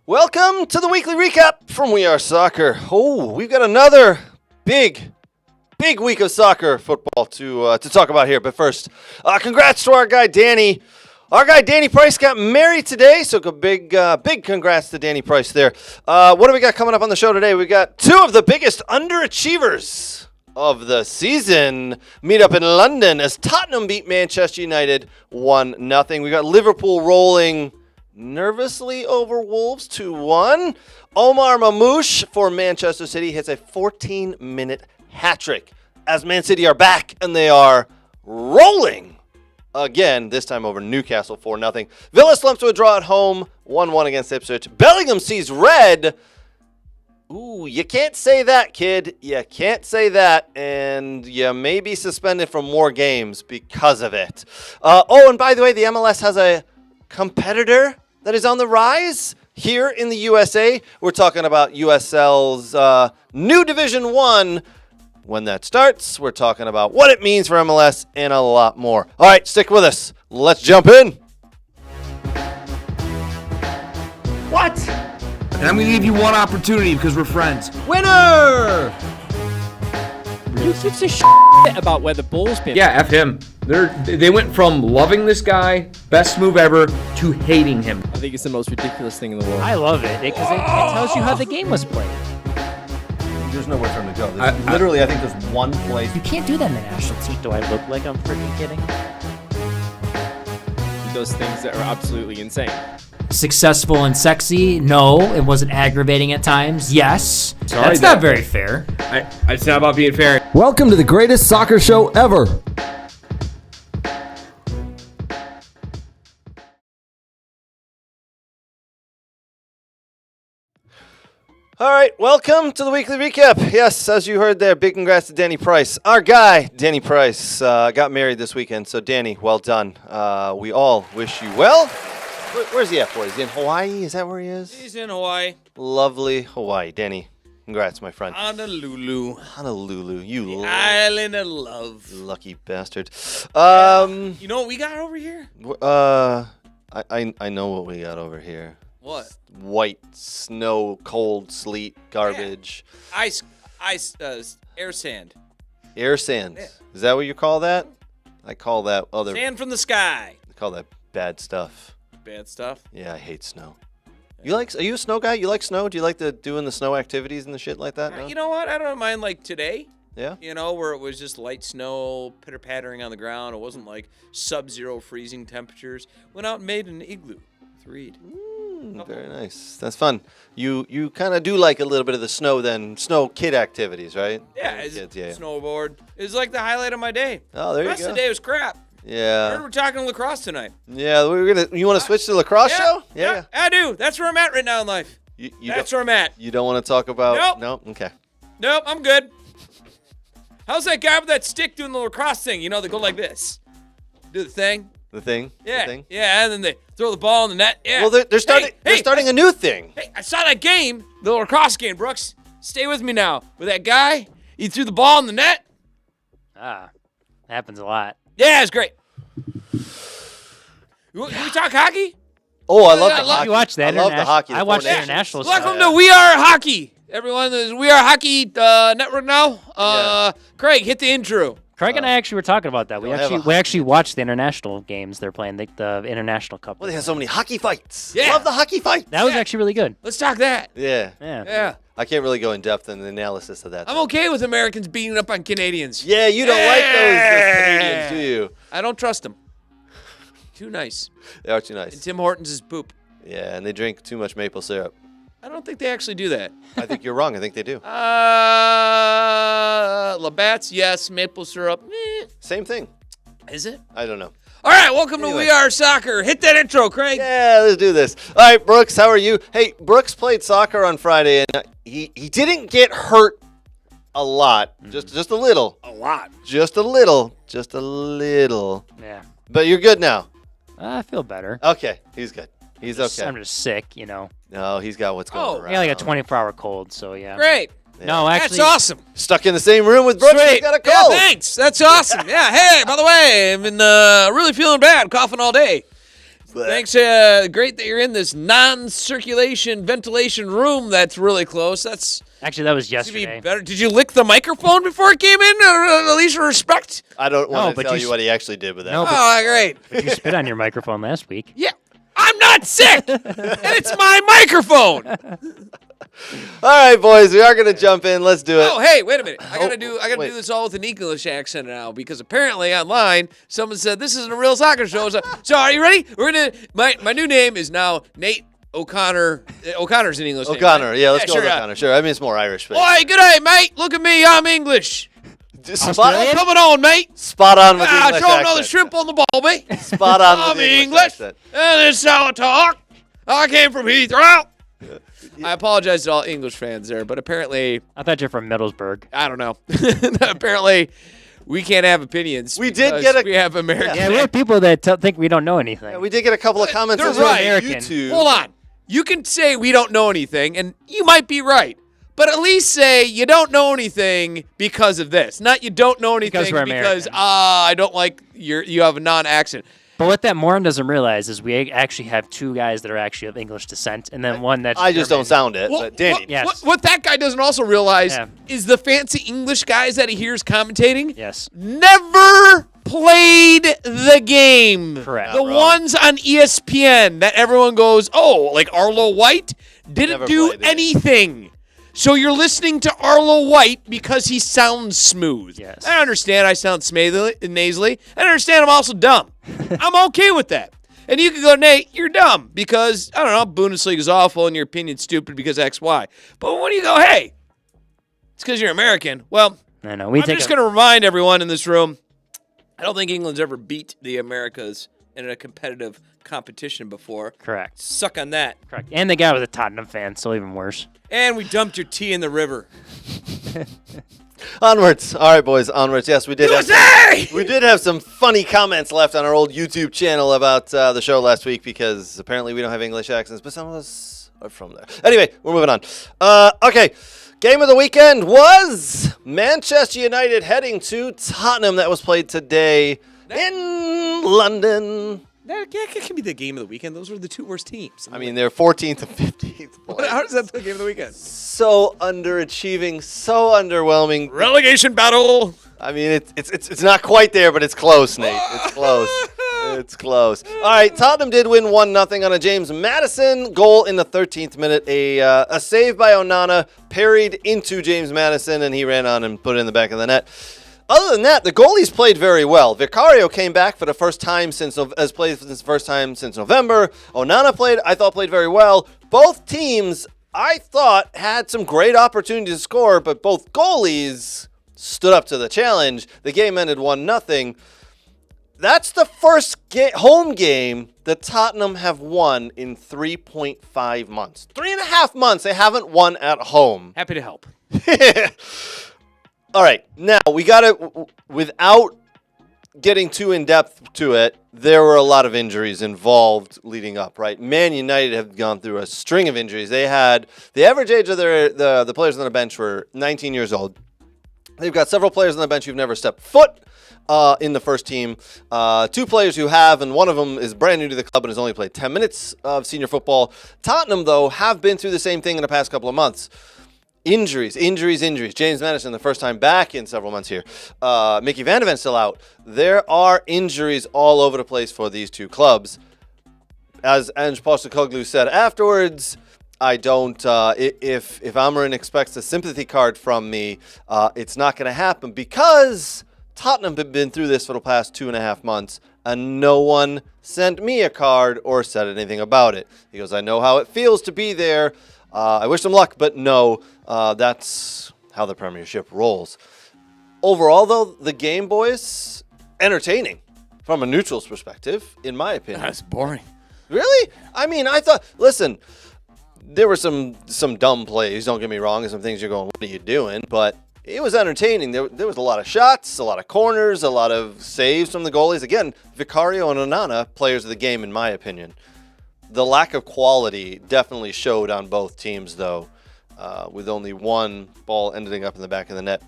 Welcome to the weekly recap from We Are Soccer. Oh, we've got another big week of soccer football to talk about here. But first, congrats to our guy Danny. Our guy Danny Price got married today, so big congrats to Danny Price there. What do we got coming up on the show today? We got two of the biggest underachievers of the season meet up in London as Tottenham beat Manchester United 1-0. We got Liverpool rolling nervously over Wolves 2-1. Omar Marmoush for Manchester City hits a 14-minute hat-trick as Man City are back and they are rolling again, this time over Newcastle 4-0. Villa slumps to a draw at home 1-1 against Ipswich. Bellingham sees red. Ooh, you can't say that, kid. You can't say that, and you may be suspended from more games because of it. And by the way, the MLS has a competitor that is on the rise here in the USA. We're talking about USL's new Division 1. When that starts, we're talking about what it means for MLS and a lot more. All right, stick with us. Let's jump in. What? And I'm going to give you one opportunity because we're friends. Winner! Who gives a shit about where the ball's been? Yeah, F him. They went from loving this guy, best move ever, to hating him. I think it's the most ridiculous thing in the world. I love it because it tells you how the game was played. There's nowhere for him to go. I think there's one place. You can't do that in the national team. Do I look like I'm freaking kidding? Those things that are absolutely insane. Successful and sexy? No. It wasn't aggravating at times? Yes. Sorry, That's not very fair. It's not about being fair. Welcome to the greatest soccer show ever. All right, welcome to the weekly recap. Yes, as you heard there, big congrats to Danny Price. Our guy, Danny Price, got married this weekend. So, Danny, well done. We all wish you well. Where's he at for? Is he in Hawaii? Is that where he is? He's in Hawaii. Lovely Hawaii. Danny, congrats, my friend. Honolulu. You Island of love. lucky bastard. You know what we got over here? I know what we got over here. What? White snow, cold, sleet, garbage. Ice, air sand. Air sand. Yeah. Is that what you call that? I call that other. Sand from the sky. I call that bad stuff. Bad stuff. Yeah, I hate snow. Are you a snow guy? You like snow? Do you like doing the snow activities and the shit like that? No? You know what? I don't mind like today. Yeah. You know, where it was just light snow, pitter-pattering on the ground. It wasn't like sub-zero freezing temperatures. Went out and made an igloo with Reed. Very nice. That's fun. You kind of do like a little bit of the snow kid activities, right? Yeah, Kids, yeah. Snowboard. It was like the highlight of my day. Oh, there The you rest go. of the day was crap. I Yeah. heard we're talking lacrosse tonight. Yeah, you want to switch to the lacrosse show? Yeah, I do. That's where I'm at right now in life. That's where I'm at. You don't want to talk about? Nope. No? Okay. Nope, I'm good. How's that guy with that stick doing the lacrosse thing? You know, they go like this. Do the thing. The thing? Yeah. The thing? Yeah, and then they throw the ball in the net. Yeah. Well, they're starting a new thing. Hey, I saw that game, the lacrosse game, Brooks. Stay with me now. With that guy, he threw the ball in the net. Happens a lot. Yeah, it's great. We talk hockey? Oh, I love the hockey. You watch that? I love the hockey. I watch the Formation. international stuff. Welcome to We Are Hockey. Everyone, this is We Are Hockey Network now. Craig, hit the intro. Craig and I actually were talking about that. We don't have actually watched the international games they're playing, the international cup. Well, they have so many hockey fights. Yeah. Love the hockey fights. That was actually really good. Let's talk that. Yeah. Yeah. I can't really go in depth in the analysis of that. I'm okay with Americans beating up on Canadians. Yeah, you don't like those Canadians, do you? I don't trust them. Too nice. They are too And nice. Tim Hortons is poop. Yeah, and they drink too much maple syrup. I don't think they actually do that. I think you're wrong. I think they do. Labatt's, yes. Maple syrup, Same thing. Is it? I don't know. All right, welcome Anyway. to We Are Soccer. Hit that intro, Craig. Yeah, let's do this. All right, Brooks, how are you? Hey, Brooks played soccer on Friday, and he didn't get hurt a lot. Just a little. A lot. Just a little. Just a little. Yeah. But you're good now. I feel better. Okay, he's good. He's okay. I'm just sick, you know. No, he's got what's going Oh. around. I got like a 24-hour cold, so yeah. Great. Yeah. No, actually. That's awesome. Stuck in the same room with Brooks. He's Sweet. got a Yeah, cold. thanks. That's awesome. Yeah. Hey, by the way, I've been really feeling bad, coughing all day. Thanks. Great that you're in this non-circulation ventilation room that's really close. That's Actually, that was to be yesterday. better. Did you lick the microphone before it came in? At least respect. I don't want to but tell you you what he actually did with that. No, but- Oh, great. But you spit on your microphone last week. Yeah. I'm not sick, and it's my microphone. All right, boys, we are going to jump in. Let's do it. Oh, hey, wait a minute. I gotta wait. do this all with an English accent now because apparently online someone said this isn't a real soccer show. So are you ready? We're gonna. My new name is now Nate O'Connor. O'Connor's an English name. O'Connor. Right? Yeah, let's go sure, with O'Connor. Sure. I mean, it's more Irish. But Oi, g'day, mate. Look at me. I'm English. Coming on, mate. Spot on with the English Throw another accent. shrimp on the ball, mate. Spot on with I'm the English. accent. And this is how I talk. I came from Heathrow. I apologize to all English fans there, but apparently, I thought you're from Middlesbrough. I don't know. Apparently, we can't have opinions. We did because get a- we have American. Yeah, we have people that think we don't know anything. Yeah, we did get a couple of comments They're on right. American. YouTube. Hold on. You can say we don't know anything, and you might be right. But at least say you don't know anything because of this. Not you don't know anything Because we're because American. I don't like you have a non-accent. But what that moron doesn't realize is we actually have two guys that are actually of English descent, and then one that's I just German. don't sound it, Well, but Danny. Yes. what that guy doesn't also realize Yeah. is the fancy English guys that he hears commentating Yes. never played the game. Correct. The Not wrong. ones on ESPN that everyone goes, oh, like Arlo White didn't Never do played the game. anything. So you're listening to Arlo White because he sounds smooth. Yes. I understand I sound nasally. I understand I'm also dumb. I'm okay with that. And you can go, Nate, you're dumb because, I don't know, Bundesliga's awful and your opinion's stupid because X, Y. But when you go, hey, it's because you're American. Well, I know. We I'm take just going to remind everyone in this room, I don't think England's ever beat the Americas in a competitive competition before. Correct. Suck on that. Correct. And the guy was a Tottenham fan, so even worse. And we dumped your tea in the river. Onwards. All right, boys. Onwards. Yes, we did. USA! We did have some funny comments left on our old YouTube channel about the show last week because apparently we don't have English accents, but some of us are from there. Anyway, we're moving on. Okay. Game of the weekend was Manchester United heading to Tottenham. That was played today in London. That can be the game of the weekend. Those were the two worst teams. I mean, they're 14th and 15th. How does that the game of the weekend? So underachieving, so underwhelming. Relegation battle. I mean, it's not quite there, but it's close, Nate. It's close. It's close. All right, Tottenham did win 1-0 on a James Maddison goal in the 13th minute. A save by Onana parried into James Maddison, and he ran on and put it in the back of the net. Other than that, the goalies played very well. Vicario came back for the first time since November. Onana played very well. Both teams, I thought, had some great opportunities to score, but both goalies stood up to the challenge. The game ended 1-0. That's the first home game that Tottenham have won in 3.5 months. 3.5 months they haven't won at home. Happy to help. All right, now we got to, without getting too in-depth to it, there were a lot of injuries involved leading up, right? Man United have gone through a string of injuries. They had, the average age of the players on the bench were 19 years old. They've got several players on the bench who've never stepped foot in the first team. Two players who have, and one of them is brand new to the club and has only played 10 minutes of senior football. Tottenham, though, have been through the same thing in the past couple of months. Injuries. James Maddison, the first time back in several months here. Mickey Van de Ven still out. There are injuries all over the place for these two clubs. As Ange Postecoglou said afterwards, I don't, if Amarin expects a sympathy card from me, it's not going to happen because Tottenham have been through this for the past 2.5 months and no one sent me a card or said anything about it. He goes, I know how it feels to be there. I wish them luck, but no, that's how the Premiership rolls. Overall, though, the game, boys, entertaining from a neutral's perspective, in my opinion. That's boring. Really? I mean, I thought, listen, there were some dumb plays, don't get me wrong, and some things you're going, what are you doing? But it was entertaining. There was a lot of shots, a lot of corners, a lot of saves from the goalies. Again, Vicario and Onana, players of the game, in my opinion. The lack of quality definitely showed on both teams, though, with only one ball ending up in the back of the net.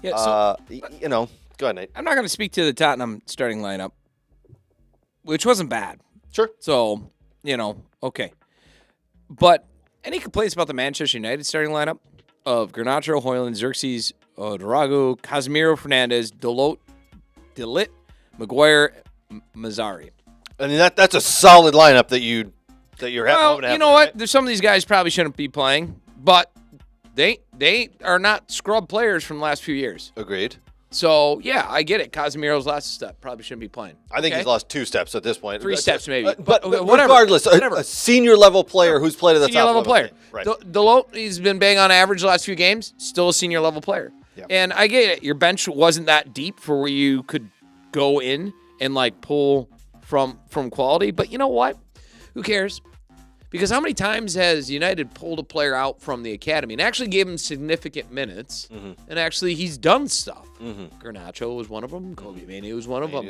Yeah, so, go ahead, Nate. I'm not going to speak to the Tottenham starting lineup, which wasn't bad. Sure. So, okay. But any complaints about the Manchester United starting lineup of Garnacho, Højlund, Xerxes, Drago, Casemiro, Fernandez, Delit, Maguire, Mazzari? I mean, that's a solid lineup that you're having. Well, you know what? There's some of these guys probably shouldn't be playing, but they are not scrub players from the last few years. Agreed. So, yeah, I get it. Casemiro's last step. Probably shouldn't be playing. I think he's lost 2 steps at this point. 3 steps maybe. But whatever. regardless, a senior-level player who's played at the top senior-level player. Right. Delotte, he's been bang on average the last few games. Still a senior-level player. Yeah. And I get it. Your bench wasn't that deep for where you could go in and, pull from quality. But you know what? Who cares? Because how many times has United pulled a player out from the academy and actually gave him significant minutes, and actually he's done stuff? Garnacho was one of them. Kobe Mainoo was one of them.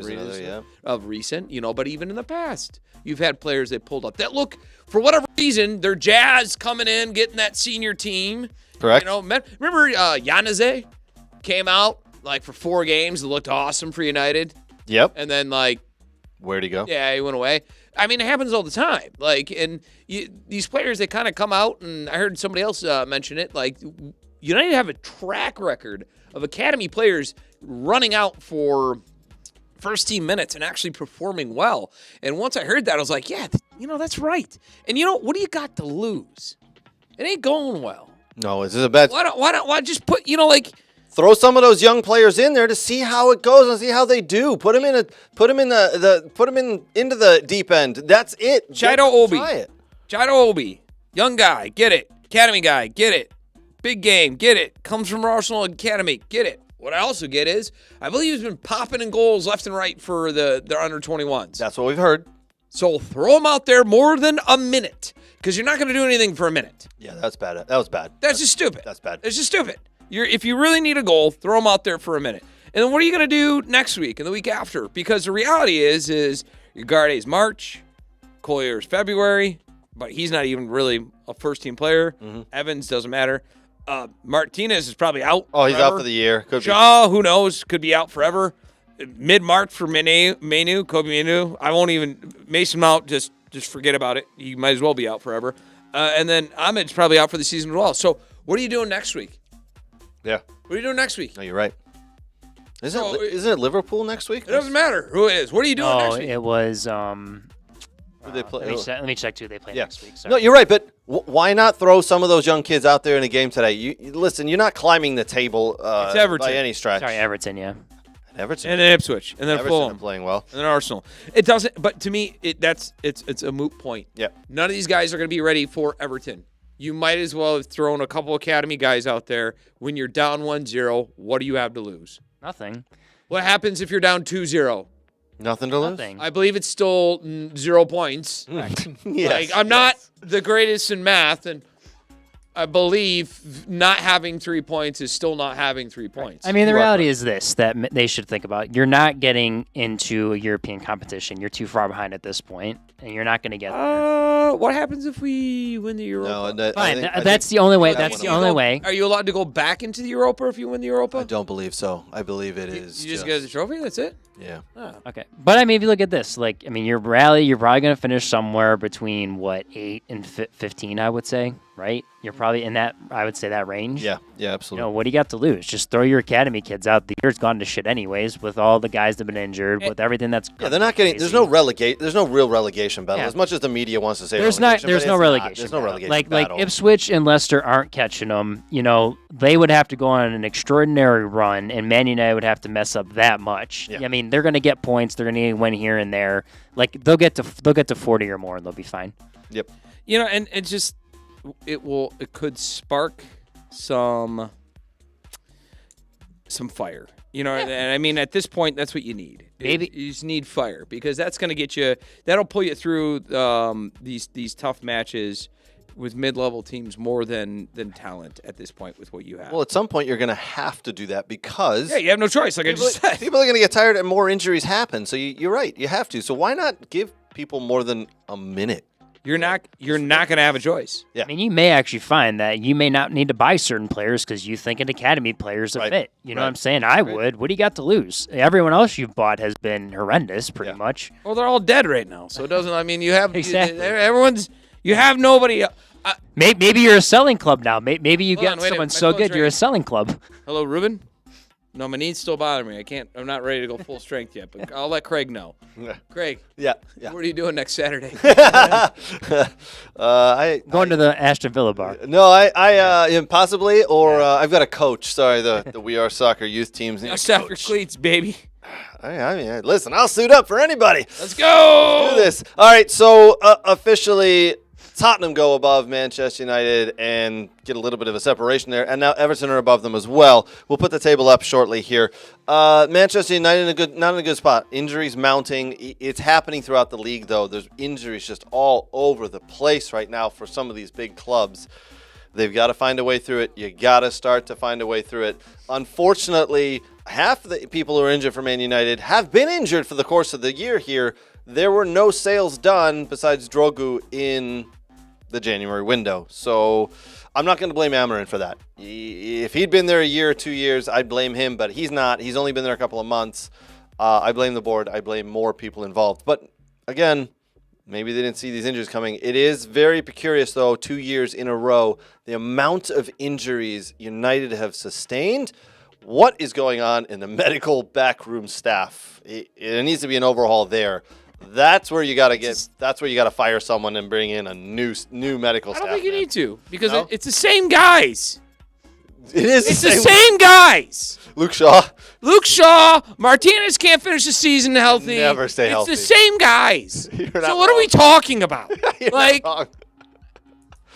Of recent, but even in the past, you've had players that pulled up that look, for whatever reason, they're Jazz coming in, getting that senior team. Correct. Remember Yaneze came out for 4 games and looked awesome for United? Yep. And then where'd he go? Yeah, he went away. I mean, it happens all the time. These players, they kind of come out, and I heard somebody else mention it. United have a track record of academy players running out for first-team minutes and actually performing well. And once I heard that, I was like, yeah, that's right. And what do you got to lose? It ain't going well. No, this is a bad. Why just put, Throw some of those young players in there to see how it goes and see how they do. Put them into the deep end. That's it. Chido Obi. Try it. Chido Obi. Young guy, get it. Academy guy, get it. Big game, get it. Comes from Arsenal Academy, get it. What I also get is, I believe he's been popping in goals left and right for their under-21s. That's what we've heard. So throw him out there more than a minute, because you're not going to do anything for a minute. Yeah, that's bad. That was bad. That's just stupid. That's bad. It's just stupid. If you really need a goal, throw him out there for a minute. And then what are you going to do next week and the week after? Because the reality is Ugarte's March, Collier's February, but he's not even really a first-team player. Evans doesn't matter. Martinez is probably out. Oh, he's forever. out for the year. Could Shaw, who knows, could be out forever. Mid-March for Mainoo, Kobe Mainoo. I won't even Mason Mount, just forget about it. He might as well be out forever. And then Ahmed's probably out for the season as well. So what are you doing next week? Yeah. What are you doing next week? No, you're right. Isn't it Liverpool next week? It doesn't matter who it is. What are you doing next week? It was. Who they play? Let me check who they play next week. Sorry. No, you're right, but why not throw some of those young kids out there in a game today? Listen, you're not climbing the table It's Everton. by any stretch. Sorry, Everton, yeah. Everton. And then Ipswich. And then Everton Fulham. are playing well. And then Arsenal. It doesn't, but to me, it's a moot point. Yeah. None of these guys are going to be ready for Everton. You might as well have thrown a couple academy guys out there. When you're down 1-0, what do you have to lose? Nothing. What happens if you're down 2-0? Nothing to lose. Nothing. I believe it's still 0 points. Yes. I'm not the greatest in math, and I believe not having 3 points is still not having 3 points. I mean, the reality is this, that they should think about. You're not getting into a European competition. You're too far behind at this point, and you're not going to get there. What happens if we win the Europa? No, Fine. That's the only way. That's the only way. Are you allowed to go back into the Europa if you win the Europa? I don't believe so. I believe it is. You just get the trophy? That's it? Yeah. Okay. But I mean, if you look at this, your rally, you're probably going to finish somewhere between, 8 and 15, I would say, right? You're probably in that, I would say, that range. Yeah, absolutely. What do you got to lose? Just throw your academy kids out. The year's gone to shit anyways, with all the guys that have been injured, with everything that's they're not getting. There's no real relegation battle. Yeah. As much as the media wants to say, there's no relegation. There's no relegation battle. Like Ipswich and Leicester aren't catching them. They would have to go on an extraordinary run, and Man United would have to mess up that much. Yeah. I mean, they're going to get points. They're going to win here and there. They'll get to 40 or more, and they'll be fine. Yep. And it just it could spark some fire. And I mean, at this point, that's what you need. Maybe you just need fire, because that's going to get you. That'll pull you through these tough matches with mid-level teams more than talent at this point with what you have. Well, at some point, you're going to have to do that because you have no choice. Like I just said, people are going to get tired and more injuries happen. So you're right. You have to. So why not give people more than a minute? You're not going to have a choice. Yeah. I mean, you may actually find that you may not need to buy certain players because you think an academy player is a Right. fit. You know Right. what I'm saying? I would. What do you got to lose? Everyone else you've bought has been horrendous, pretty much. Well, they're all dead right now, so it doesn't. I mean, you have Exactly. everyone's. You have nobody. Maybe you're a selling club now. Maybe you Hold get on, wait a someone minute, my so phone's good you're ringing. a selling club. Hello, Ruben. No, my knees still bother me. I'm not ready to go full strength yet, but I'll let Craig know. Craig, Yeah. what are you doing next Saturday? Going to the Aston Villa bar. No, I possibly, or I've got a coach. Sorry, the We Are Soccer youth teams. need a Stuff your coach. cleats, baby. I mean, listen, I'll suit up for anybody. Let's go. Do this. All right, so officially, Tottenham go above Manchester United and get a little bit of a separation there, and now Everton are above them as well. We'll put the table up shortly here. Manchester United not in a good spot. Injuries mounting. It's happening throughout the league, though. There's injuries just all over the place right now for some of these big clubs. They've got to find a way through it. You got to start to find a way through it. Unfortunately, half the people who are injured for Man United have been injured for the course of the year here. There were no sales done besides Drogu in the January window. So I'm not going to blame Amarin for that. If he'd been there a year or 2 years, I'd blame him, but he's not. He's only been there a couple of months. I blame the board. I blame more people involved. But again, maybe they didn't see these injuries coming. It is very precarious, though, 2 years in a row, the amount of injuries United have sustained. What is going on in the medical backroom staff? It needs to be an overhaul there. That's where you got to That's where you got to fire someone and bring in a new medical I staff. don't think you man. need to because No? it's the same guys. It is. It's the same guys. Luke Shaw. Luke Shaw, Martinez can't finish the season healthy. Never stay healthy. It's the same guys. You're So not what are we wrong. talking about? You're like not wrong.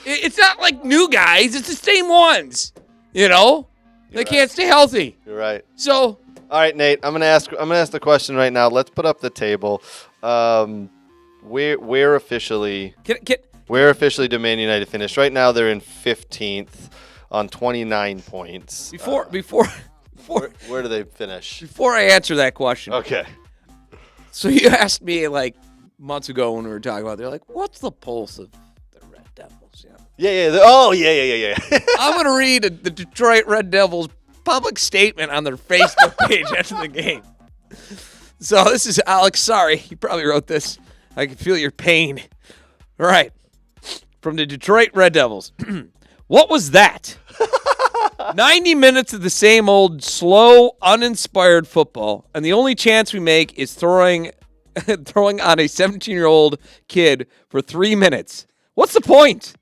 it's not like new guys. It's the same ones. You know, they can't stay healthy. You're right. So All right, Nate. I'm gonna ask the question right now. Let's put up the table. Where officially do Man United finish? Right now they're in 15th on 29 points. before Where do they finish? before I answer that question, Okay. so you asked me like months ago when we were talking about, they're like, what's the pulse of the Red Devils? Yeah. Yeah. I'm going to read the Detroit Red Devils public statement on their Facebook page after the game. So this is Alex. Sorry, you probably wrote this. I can feel your pain. All right. From the Detroit Red Devils. What was that? 90 minutes of the same old slow, uninspired football, and the only chance we make is throwing on a 17-year-old kid for 3 minutes. What's the point?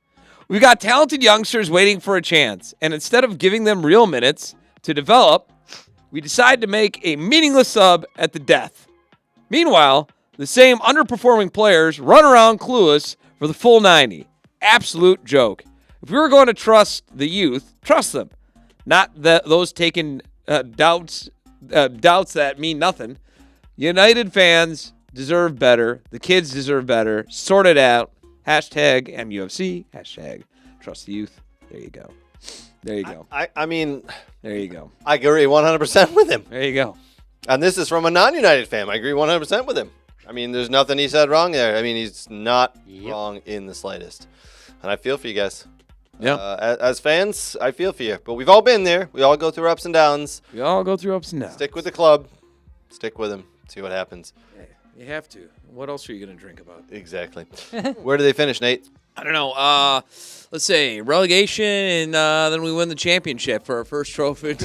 We've got talented youngsters waiting for a chance, and instead of giving them real minutes to develop, we decide to make a meaningless sub at the death. Meanwhile, the same underperforming players run around clueless for the full 90. Absolute joke. If we were going to trust the youth, trust them. Not those taking doubts that mean nothing. United fans deserve better. The kids deserve better. Sort it out. Hashtag MUFC. Hashtag trust the youth. There you go. There you go. I mean, There you go. I agree 100% with him. There you go. And this is from a non-United fan. I agree 100% with him. I mean, there's nothing he said wrong there. I mean, he's not wrong in the slightest. And I feel for you guys. Yeah. As fans, I feel for you. But we've all been there. We all go through ups and downs. We all go through ups and downs. Stick with the club. Stick with him. See what happens. You have to. What else are you going to drink about? Exactly. Where do they finish, Nate? I don't know. Let's say relegation, and then we win the championship for our first trophy.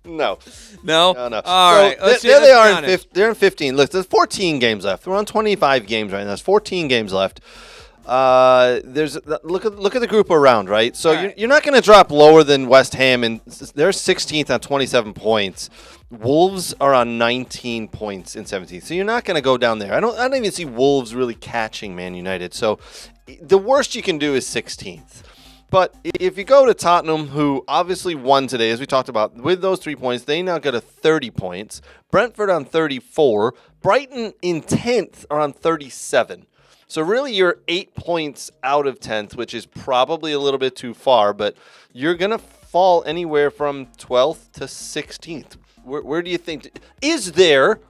No. No? No. All right. Let's There let's they be are. honest. They're in 15. Look, there's 14 games left. We're on 25 games right now. There's 14 games left. Look at the group around, right? So Right. you're not going to drop lower than West Ham, and they're 16th on 27 points. Wolves are on 19 points in 17th. So you're not going to go down there. I don't even see Wolves really catching Man United. So the worst you can do is 16th. But if you go to Tottenham, who obviously won today, as we talked about, with those 3 points, they now go to 30 points. Brentford on 34. Brighton in 10th are on 37. So really you're 8 points out of 10th, which is probably a little bit too far, but you're going to fall anywhere from 12th to 16th. Where do you think? Is there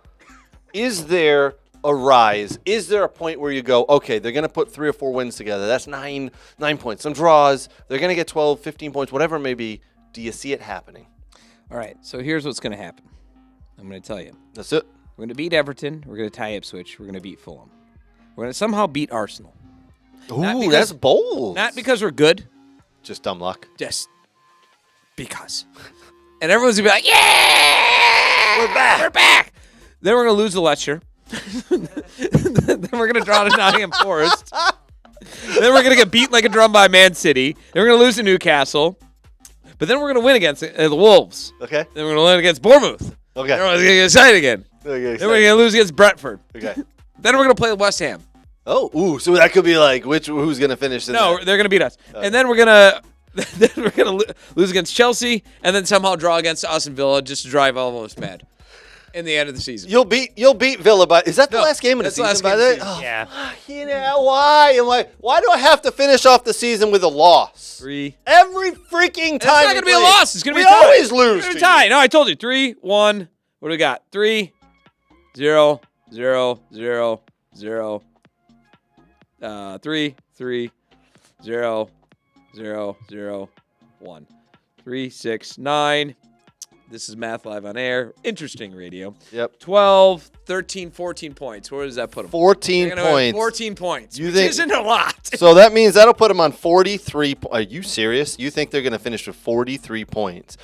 arise, is there a point where you go, okay, they're going to put 3 or 4 wins together. That's 9 points. Some draws. They're going to get 12, 15 points, whatever it may be. Do you see it happening? All right, so here's what's going to happen. I'm going to tell you. That's it. We're going to beat Everton. We're going to tie Ipswich. We're going to beat Fulham. We're going to somehow beat Arsenal. Ooh, that's bold. Not because we're good. Just dumb luck. Just because. And everyone's going to be like, yeah! We're back. We're back! Then we're going to lose to Leicester. Then we're going to draw to Nottingham Forest. Then we're going to get beat like a drum by Man City. Then we're going to lose to Newcastle. But then we're going to win against the Wolves. Okay. Then we're going to win against Bournemouth. Okay. Then we're going to get excited again. Okay, Then we're going to lose against Brentford. Okay. Then we're going to play West Ham. Oh, ooh, so that could be like who's going to finish in No, that? they're going to beat us. And then we're going to lose against Chelsea and then somehow draw against Aston Villa just to drive all of us mad in the end of the season. You'll beat Villa by. Is that the last game of the that's the season? last By game the of the way? season. Oh, you know why? Why do I have to finish off the season with a loss? 3. Every freaking time. It's not going to be a loss. It's going to be a we tie. always lose. It's to a tie. you. No, I told you. 3, 1. What do we got? 3, 0, 0, 0, 0. 3, 3, 0, 0, 0, 1. 3, 6, 9. This is Math Live on Air. Interesting radio. Yep. 12, 13, 14 points. Where does that put them? 14 They're gonna win points. 14 points, You which think- isn't a lot. So that means that'll put them on 43. Are you serious? You think they're going to finish with 43 points?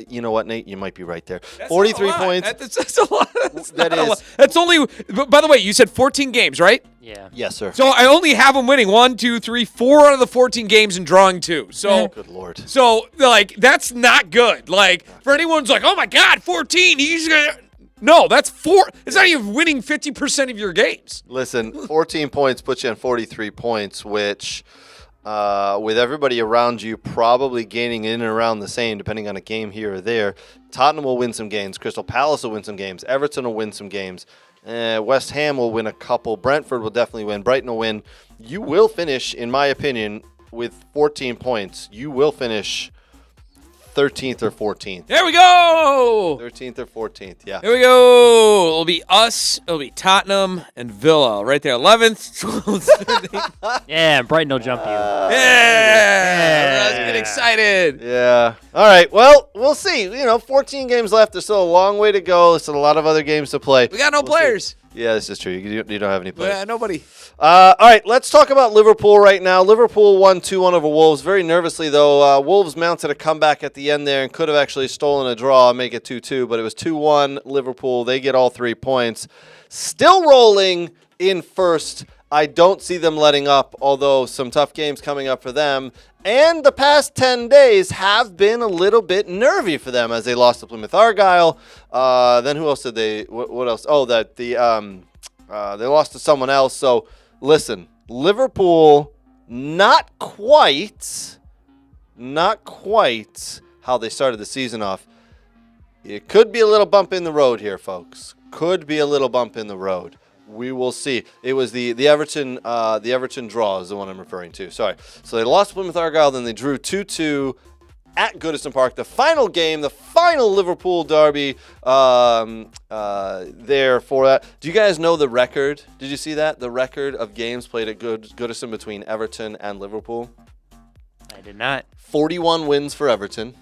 You know what, Nate? You might be right there. That's 43 not a lot. points. That's a lot. That's That not a is- lot. That's only. By the way, you said 14 games, right? Yeah. Yes, sir. So I only have them winning 1, 2, 3, 4 out of the 14 games and drawing 2. So, Good Lord. so like that's not good. Like for anyone's like, oh my God, 14. He's gonna. No, that's 4. It's not even winning 50% of your games. Listen, 14 points puts you on 43 points, which, with everybody around you probably gaining in and around the same, depending on a game here or there, Tottenham will win some games. Crystal Palace will win some games. Everton will win some games. West Ham will win a couple. Brentford will definitely win. Brighton will win. You will finish, in my opinion, with 14 points. You will finish 13th or 14th. There we go. 13th or 14th, yeah. Here we go. It'll be us. It'll be Tottenham and Villa right there. 11th, 12th, 13th. Yeah, Brighton will jump you. Yeah. Let's get excited. Yeah. All right. Well, we'll see. 14 games left. There's still a long way to go. There's still a lot of other games to play. We got no players. Yeah, this is true. You don't have any players. Nobody. All right, let's talk about Liverpool right now. Liverpool won 2-1 over Wolves. Very nervously, though. Wolves mounted a comeback at the end there and could have actually stolen a draw and make it 2-2, but it was 2-1 Liverpool. They get all 3 points. Still rolling in first. I don't see them letting up, although some tough games coming up for them. And the past 10 days have been a little bit nervy for them as they lost to Plymouth Argyle. Then who else did they? What else? Oh, they lost to someone else. So listen, Liverpool not quite how they started the season off. It could be a little bump in the road here, folks. Could be a little bump in the road. We will see. It was the Everton draw is the one I'm referring to. Sorry. So they lost to Plymouth Argyle, then they drew 2-2 at Goodison Park. The final game, the final Liverpool derby there for that. Do you guys know the record? Did you see that? The record of games played at Goodison between Everton and Liverpool? I did not. 41 wins for Everton,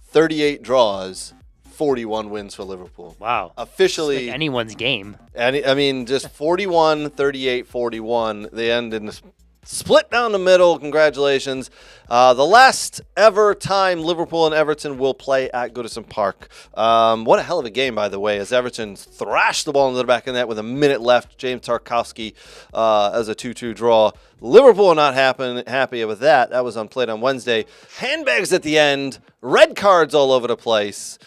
38 draws, 41 wins for Liverpool. Wow. Officially, Like anyone's game. I mean, just 41, 38, 41. They ended in a split down the middle. Congratulations. The last ever time Liverpool and Everton will play at Goodison Park. What a hell of a game, by the way, as Everton thrashed the ball into the back of the net with a minute left. James Tarkowski as a 2-2 draw. Liverpool not happy with that. That was played on Wednesday. Handbags at the end. Red cards all over the place.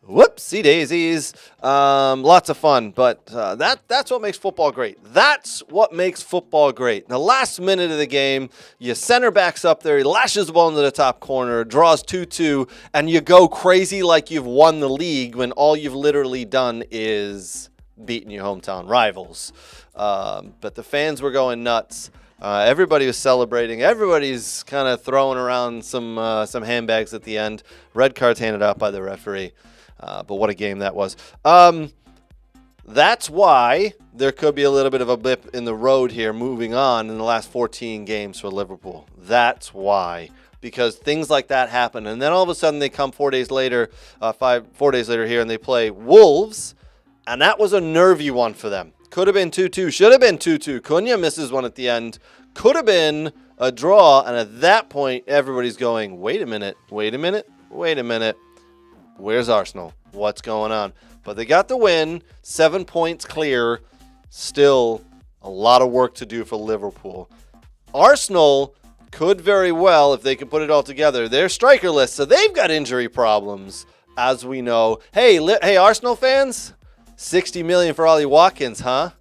Whoopsie daisies. Lots of fun, but that's what makes football great. That's what makes football great. The last minute of the game, your center back's up there, he lashes the ball into the top corner, draws 2-2, and you go crazy like you've won the league when all you've literally done is beaten your hometown rivals. But the fans were going nuts. Everybody was celebrating. Everybody's kind of throwing around some handbags at the end. Red cards handed out by the referee. But what a game that was. That's why there could be a little bit of a blip in the road here moving on in the last 14 games for Liverpool. That's why. Because things like that happen. And then all of a sudden they come 4 days later, 4 days later here, and they play Wolves. And that was a nervy one for them. Could have been 2-2. Should have been 2-2. Cunha misses one at the end. Could have been a draw. And at that point, everybody's going, wait a minute. Where's Arsenal? What's going on? But they got the win. 7 points clear. Still a lot of work to do for Liverpool. Arsenal could very well, if they can put it all together, they're strikerless, so they've got injury problems, as we know. Hey, Arsenal fans, 60 million for Ollie Watkins, huh?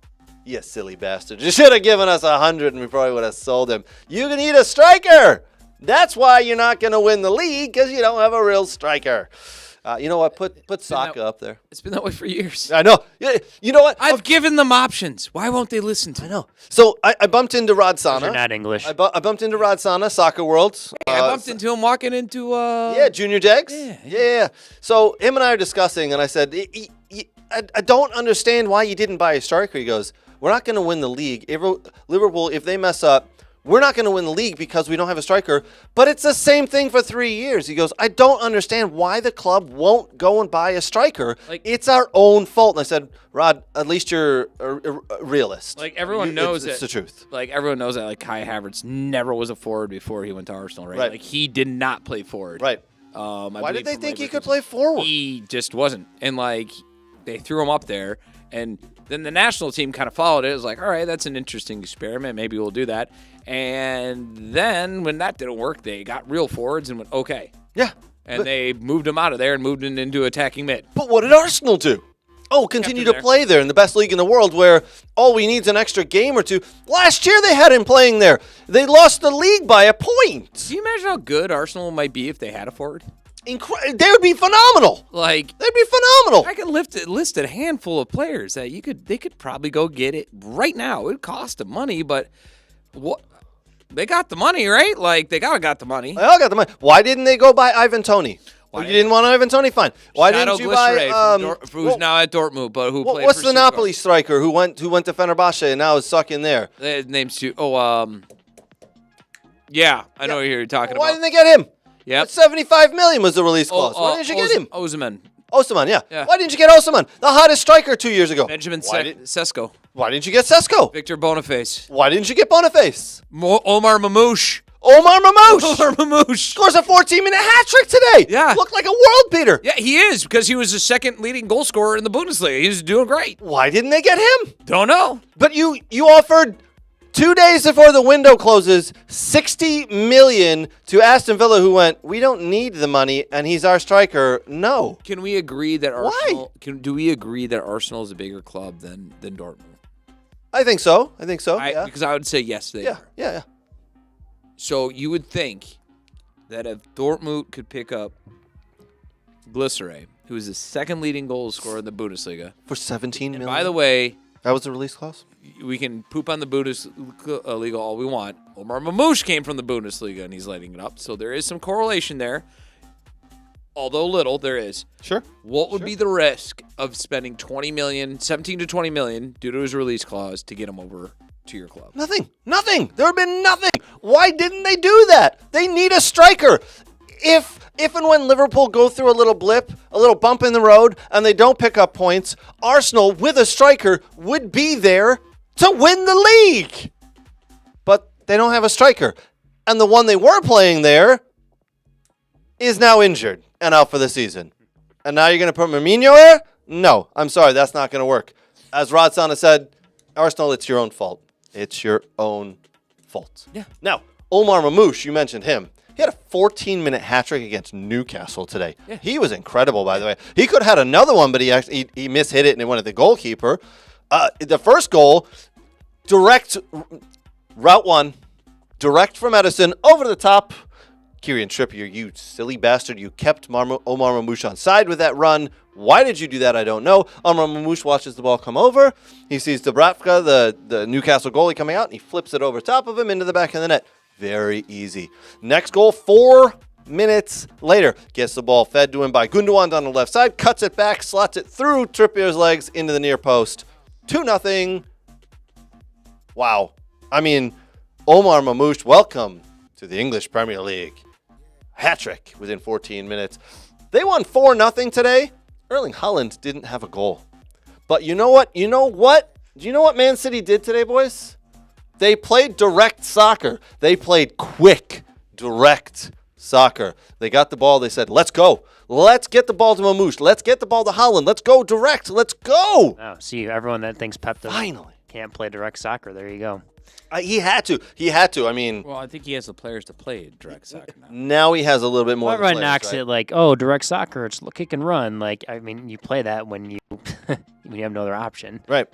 You silly bastard. You should have given us 100 and we probably would have sold him. You need a striker. That's why you're not going to win the league, because you don't have a real striker. You know what? Put Saka up there. It's been that way for years. I know. You know what? I've given them options. Why won't they listen to me? I know. So I bumped into Rod Sana. You're not English. I bumped into Rod Sana, Soccer World. I bumped into him walking into Junior Jags. Yeah. So him and I are discussing, and I said, I don't understand why you didn't buy a striker. He goes, we're not going to win the league. Liverpool, if they mess up, we're not going to win the league because we don't have a striker. But it's the same thing for 3 years. He goes, I don't understand why the club won't go and buy a striker. It's our own fault. And I said, Rod, at least you're a realist. Like, everyone knows it's the truth. Like, everyone knows that, like, Kai Havertz never was a forward before he went to Arsenal, right? Like, he did not play forward. Right. Why did they think he could play forward? He just wasn't. And, like, they threw him up there. And then the national team kind of followed it. It was like, all right, that's an interesting experiment. Maybe we'll do that. And then when that didn't work, they got real forwards and went, okay. Yeah. And they moved him out of there and moved him into attacking mid. But what did Arsenal do? Continue to play there in the best league in the world where all we need is an extra game or two. Last year they had him playing there. They lost the league by a point. Do you imagine how good Arsenal might be if they had a forward? They would be phenomenal. Like, they'd be phenomenal. I could list a handful of players that they could probably go get it right now. It would cost them money, but what? They got the money, right? Like, they got the money. They all got the money. Why didn't they go buy Ivan Toney? You didn't want Ivan Toney? Fine. Why didn't you buy who's now at Dortmund, but who played what's for the Napoli striker who went to Fenerbahce and now is stuck in there? His name's too. Yeah, I know who you're talking Why about. didn't they get him? Yep. 75 million was the release clause. Why didn't you get him? Osimhen, yeah. Why didn't you get Osimhen? The hottest striker 2 years ago. Benjamin Sesko. Why didn't you get Sesko? Victor Boniface. Why didn't you get Boniface? Omar Marmoush. Omar Marmoush scores a 14-minute hat trick today. Yeah. Looked like a world beater. Yeah, he is, because he was the second leading goal scorer in the Bundesliga. He was doing great. Why didn't they get him? Don't know. But you offered 2 days before the window closes, $60 million to Aston Villa, who went, we don't need the money, and he's our striker. No. Can we agree that Arsenal? Do we agree that Arsenal is a bigger club than Dortmund? I think so. Yeah. Because I would say yes, they are. Yeah. So you would think that if Dortmund could pick up Glycerin, who is the second leading goal scorer in the Bundesliga, for 17 million. By the way, that was the release clause. We can poop on the Bundesliga all we want. Omar Marmoush came from the Bundesliga, and he's lighting it up. So there is some correlation there. Although little, there is. Sure. What would be the risk of spending 17 to 20 million due to his release clause to get him over to your club? Nothing. There would have been nothing. Why didn't they do that? They need a striker. If and when Liverpool go through a little blip, a little bump in the road, and they don't pick up points, Arsenal with a striker would be there to win the league. But they don't have a striker. And the one they were playing there is now injured and out for the season. And now you're going to put Firmino there? No, I'm sorry, that's not going to work. As Rod Sana said, Arsenal, it's your own fault. It's your own fault. Yeah. Now, Omar Marmoush, you mentioned him. He had a 14-minute hat trick against Newcastle today. Yeah. He was incredible, by the way. He could have had another one, but he mishit it and it went at the goalkeeper. The first goal, direct route one, direct from Maddison, over the top. Kieran Trippier, you silly bastard. You kept Omar Marmoush on side with that run. Why did you do that? I don't know. Omar Marmoush watches the ball come over. He sees Dubravka, the Newcastle goalie, coming out, and he flips it over top of him into the back of the net. Very easy. Next goal, 4 minutes later. Gets the ball fed to him by Gundogan on the left side, cuts it back, slots it through Trippier's legs into the near post. 2-0. Wow. I mean, Omar Marmoush, welcome to the English Premier League. Hat-trick within 14 minutes. They won 4-0 today. Erling Haaland didn't have a goal. But you know what? Do you know what Man City did today, boys? They played direct soccer. They played quick, direct soccer. They got the ball. They said, let's go. Let's get the ball to Marmoush. Let's get the ball to Haaland. Let's go direct. Let's go. Oh, see, everyone that thinks Pep Finally. can't play direct soccer. There you go. He had to. I mean, Well, I think he has the players to play direct soccer now. now he has a little bit more. Everyone players, knocks right? it like, oh, direct soccer, it's kick and run. Like, I mean, you play that when you when you have no other option. Right.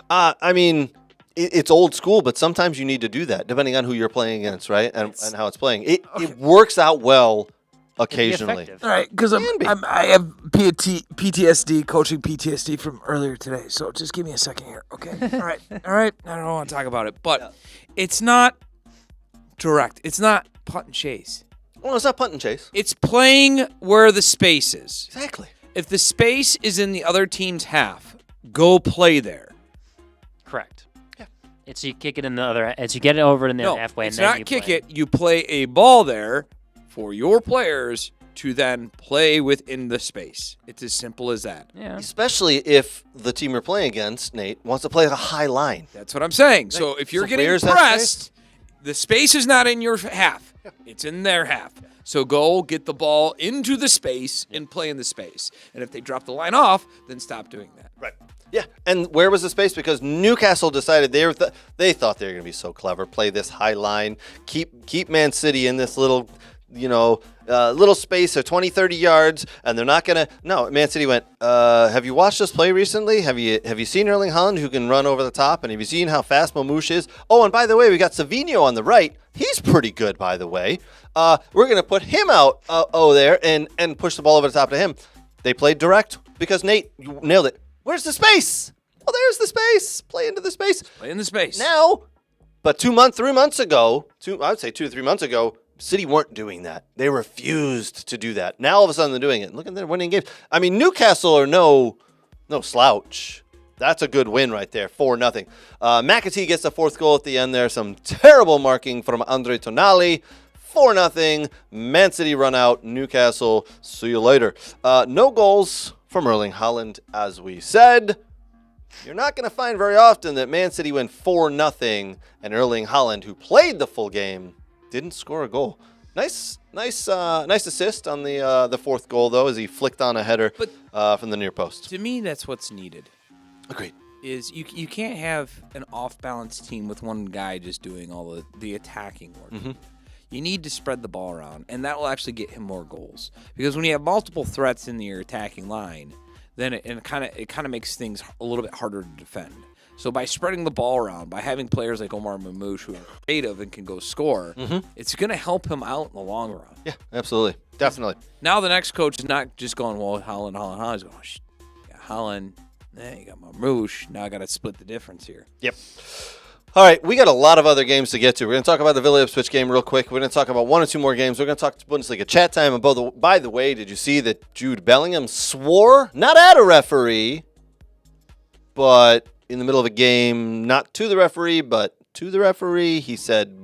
I mean, it's old school, but sometimes you need to do that depending on who you're playing against, right? And how it's playing. It works out well occasionally. Effective. All right, because I have PTSD, coaching PTSD from earlier today. So just give me a second here, okay? All right. I don't want to talk about it, but it's not direct. It's not punt and chase. Well, it's not punt and chase. It's playing where the space is. Exactly. If the space is in the other team's half, go play there. Correct. Yeah. It's you kick it in the other. It's you get it over in the No, halfway. it's and then not you kick play. it. You play a ball there for your players to then play within the space. It's as simple as that. Yeah. Especially if the team you're playing against, Nate, wants to play a high line. That's what I'm saying. So if you're So getting where's that pressed, the space is not in your half. It's in their half. So go get the ball into the space and play in the space. And if they drop the line off, then stop doing that. Right. Yeah. And where was the space? Because Newcastle decided they thought they were going to be so clever, play this high line, keep Man City in this little, little space of 20, 30 yards, and they're not going to. No, Man City went, have you watched us play recently? Have you seen Erling Haaland who can run over the top? And have you seen how fast Marmoush is? Oh, and by the way, we got Savinho on the right. He's pretty good, by the way. We're going to put him out there and push the ball over the top to him. They played direct because, Nate, you nailed it. Where's the space? Oh, there's the space. Play into the space. Play in the space. Now, but 3 months ago, I would say 2 to 3 months ago, City weren't doing that. They refused to do that. Now all of a sudden they're doing it. Look at them winning games. I mean, Newcastle are no slouch. That's a good win right there, 4-0. McAtee gets the fourth goal at the end there. Some terrible marking from Andre Tonali. 4-0. Man City run out. Newcastle, see you later. No goals from Erling Haaland, as we said. You're not going to find very often that Man City went 4-0 and Erling Haaland, who played the full game, didn't score a goal. Nice assist on the fourth goal, though, as he flicked on a header from the near post. To me, that's what's needed. Agreed. Is you can't have an off-balance team with one guy just doing all the attacking work. Mm-hmm. You need to spread the ball around, and that will actually get him more goals. Because when you have multiple threats in your attacking line, then it kind of makes things a little bit harder to defend. So by spreading the ball around, by having players like Omar Marmoush who are creative and can go score, it's going to help him out in the long run. Yeah, absolutely. Definitely. Now the next coach is not just going, well, Haaland. He's going, you got Haaland, you got Marmoush. Now I got to split the difference here. Yep. All right, we got a lot of other games to get to. We're going to talk about the Villa-Ipswich game real quick. We're going to talk about 1 or 2 more games. We're going to talk Bundesliga chat time. And by the way, did you see that Jude Bellingham swore, not at a referee, but in the middle of a game, not to the referee, but to the referee. He said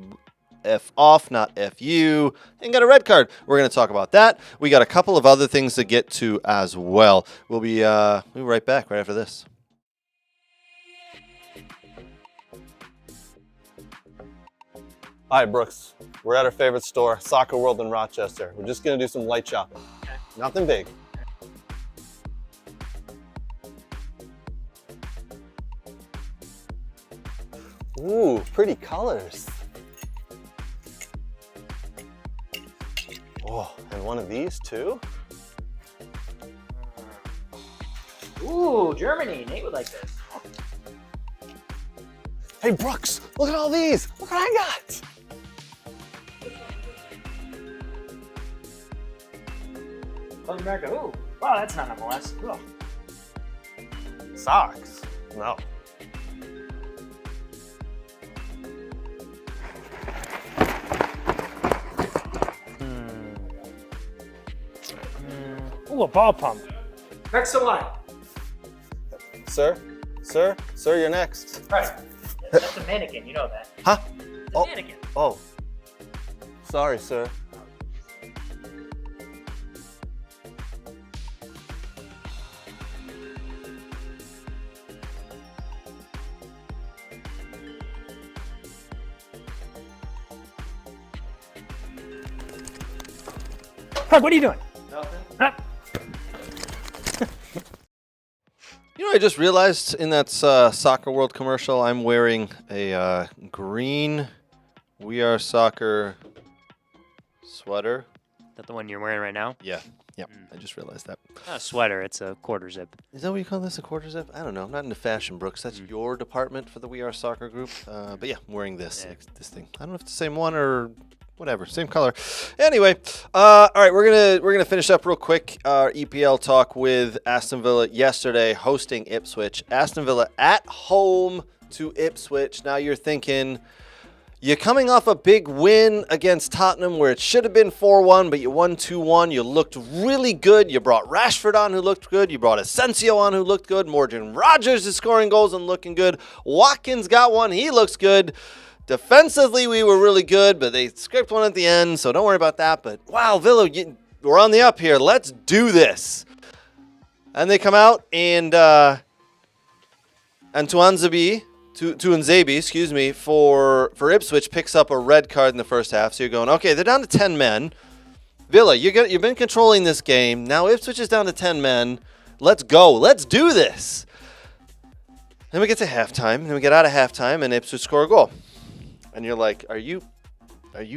F off, not F you, and got a red card. We're going to talk about that. We got a couple of other things to get to as well. We'll be right back right after this. Hi, Brooks. We're at our favorite store, Soccer World in Rochester. We're just going to do some light shopping. Nothing big. Ooh, pretty colors. Oh, and one of these too? Ooh, Germany. Nate would like this. Hey, Brooks, look at all these. Look what I got. South America. Ooh. Wow, that's not MLS. Cool. Socks? No. Ooh, a ball pump. Next in line. Sir, you're next. Right. That's a mannequin. You know that. Huh? It's a mannequin. Oh. Sorry, sir. Craig, what are you doing? Nothing. Huh? You know, I just realized in that Soccer World commercial, I'm wearing a green We Are Soccer sweater. Is that the one you're wearing right now? Yeah. I just realized that. Not a sweater. It's a quarter zip. Is that what you call this, a quarter zip? I don't know. I'm not into fashion, Brooks. That's your department for the We Are Soccer group. But yeah, I'm wearing this thing. I don't know if it's the same one or whatever, same color. Anyway, all right, we're gonna finish up real quick our EPL talk with Aston Villa yesterday hosting Ipswich. Aston Villa at home to Ipswich. Now you're thinking, you're coming off a big win against Tottenham where it should have been 4-1, but you won 2-1. You looked really good. You brought Rashford on who looked good. You brought Asensio on who looked good. Morgan Rogers is scoring goals and looking good. Watkins got one. He looks good. Defensively, we were really good, but they scraped one at the end, so don't worry about that. But, wow, Villa, we're on the up here. Let's do this. And they come out, and Tuanzebe, for Ipswich picks up a red card in the first half. So you're going, okay, they're down to 10 men. Villa, you've been controlling this game. Now Ipswich is down to 10 men. Let's go. Let's do this. Then we get to halftime. Then we get out of halftime, and Ipswich score a goal. And you're like, are you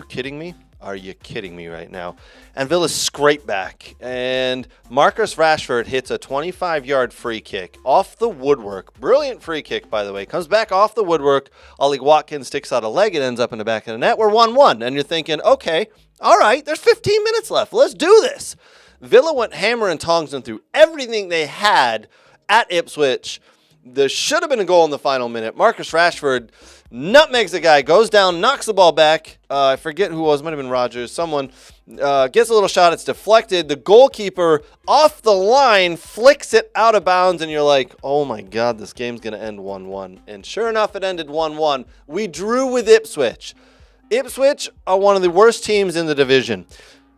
kidding me? Are you kidding me right now? And Villa's scrape back. And Marcus Rashford hits a 25-yard free kick off the woodwork. Brilliant free kick, by the way. Comes back off the woodwork. Ollie Watkins sticks out a leg. It ends up in the back of the net. We're 1-1. And you're thinking, okay, all right, there's 15 minutes left. Let's do this. Villa went hammer and tongs and through everything they had at Ipswich. There should have been a goal in the final minute. Marcus Rashford nutmegs the guy, goes down, knocks the ball back. I forget who it was. Might have been Rogers. Someone gets a little shot. It's deflected. The goalkeeper off the line flicks it out of bounds, and you're like, oh, my God, this game's going to end 1-1. And sure enough, it ended 1-1. We drew with Ipswich. Ipswich are one of the worst teams in the division.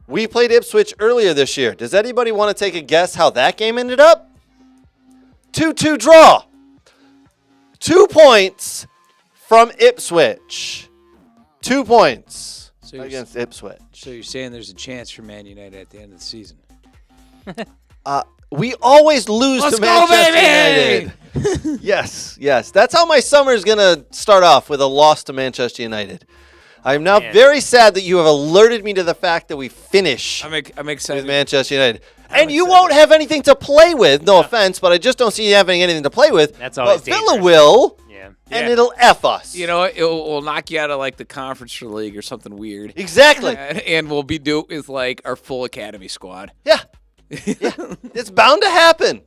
We played Ipswich earlier this year. Does anybody want to take a guess how that game ended up? 2-2 draw. 2 points from Ipswich. 2 points against Ipswich. So you're saying there's a chance for Man United at the end of the season? We always lose to Manchester United. Yes. That's how my summer is going to start off, with a loss to Manchester United. I am now very sad that you have alerted me to the fact that we finish I'm excited with Manchester United. And you won't have anything to play with. No offense, but I just don't see you having anything to play with. That's always But Villa dangerous. will, Yeah. and it'll F us. You know, we'll knock you out of like the conference league or something weird. Exactly. And we'll be doing with like our full academy squad. Yeah. It's bound to happen.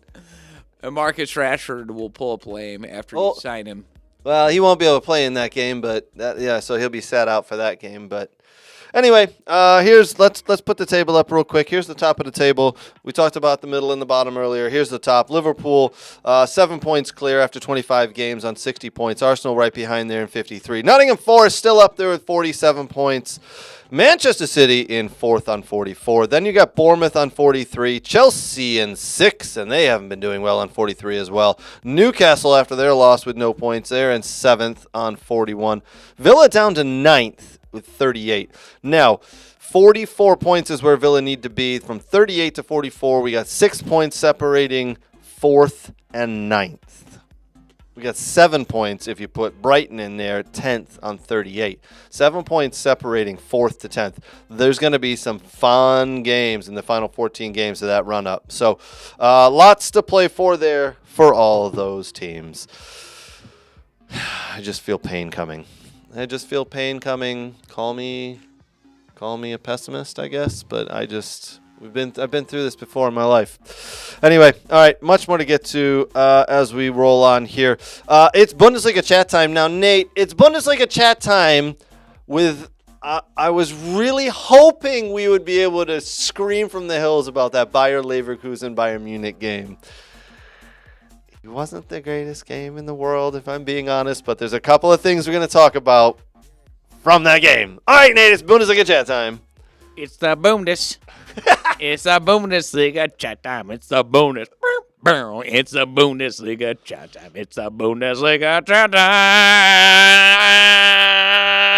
And Marcus Rashford will pull up lame after you sign him. Well, he won't be able to play in that game, but so he'll be sat out for that game. But anyway, let's put the table up real quick. Here's the top of the table. We talked about the middle and the bottom earlier. Here's the top. Liverpool, 7 points clear after 25 games on 60 points. Arsenal right behind there in 53. Nottingham Forest still up there with 47 points. Manchester City in 4th on 44. Then you got Bournemouth on 43. Chelsea in 6, and they haven't been doing well on 43 as well. Newcastle, after their loss with no points, they're in 7th on 41. Villa down to 9th with 38. Now, 44 points is where Villa need to be. From 38 to 44, we got 6 points separating 4th and 9th. We got 7 points if you put Brighton in there, 10th on 38. 7 points separating 4th to 10th. There's going to be some fun games in the final 14 games of that run-up. So lots to play for there for all of those teams. I just feel pain coming. Call me a pessimist, I guess, but I've been through this before in my life. Anyway, all right, much more to get to as we roll on here. It's Bundesliga chat time now, Nate. It's Bundesliga chat time with I was really hoping we would be able to scream from the hills about that Bayer Leverkusen Bayern Munich game. It wasn't the greatest game in the world, if I'm being honest, but there's a couple of things we're going to talk about from that game. All right, Nate, it's Bundesliga chat time. It's the Bundes. It's the Bundesliga chat time. It's the bonus. It's the Bundesliga chat time. It's the Bundesliga chat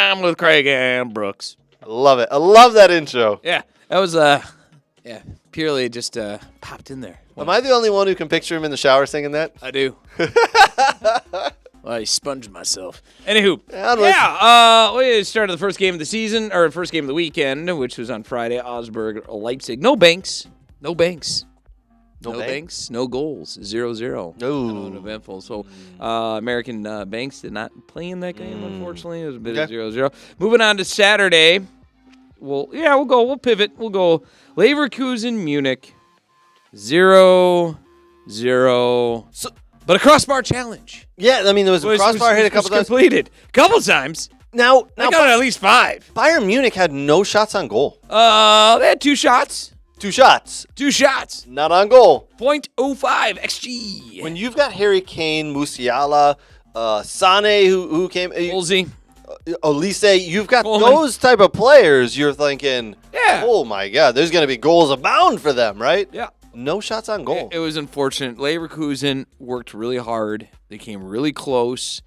time with Craig and Brooks. I love it. I love that intro. Yeah, that was purely just popped in there. Am I the only one who can picture him in the shower singing that? I do. Well, I sponged myself. Anywho, we started the first game of the season, or first game of the weekend, which was on Friday, Augsburg, Leipzig. No Banks. No Banks. No Banks. No goals. 0-0. No. Uneventful. So, American Banks did not play in that game, unfortunately. It was a bit of 0-0. Moving on to Saturday. We'll go. We'll pivot. We'll go Leverkusen, Munich. 0-0. But a crossbar challenge. Yeah, I mean, there was a crossbar hit a couple times. Completed. A couple times. Now I got at least 5. Bayern Munich had no shots on goal. They had 2 shots. 2 shots. 2 shots. Not on goal. 0.05 XG. When you've got Harry Kane, Musiala, Sane, who came, Olsey, Olise, you've got Coleman. those type of players. You're thinking, Yeah. oh my God, there's going to be goals abound for them, right? Yeah. No shots on goal. It was unfortunate. Leverkusen worked really hard. They came really close.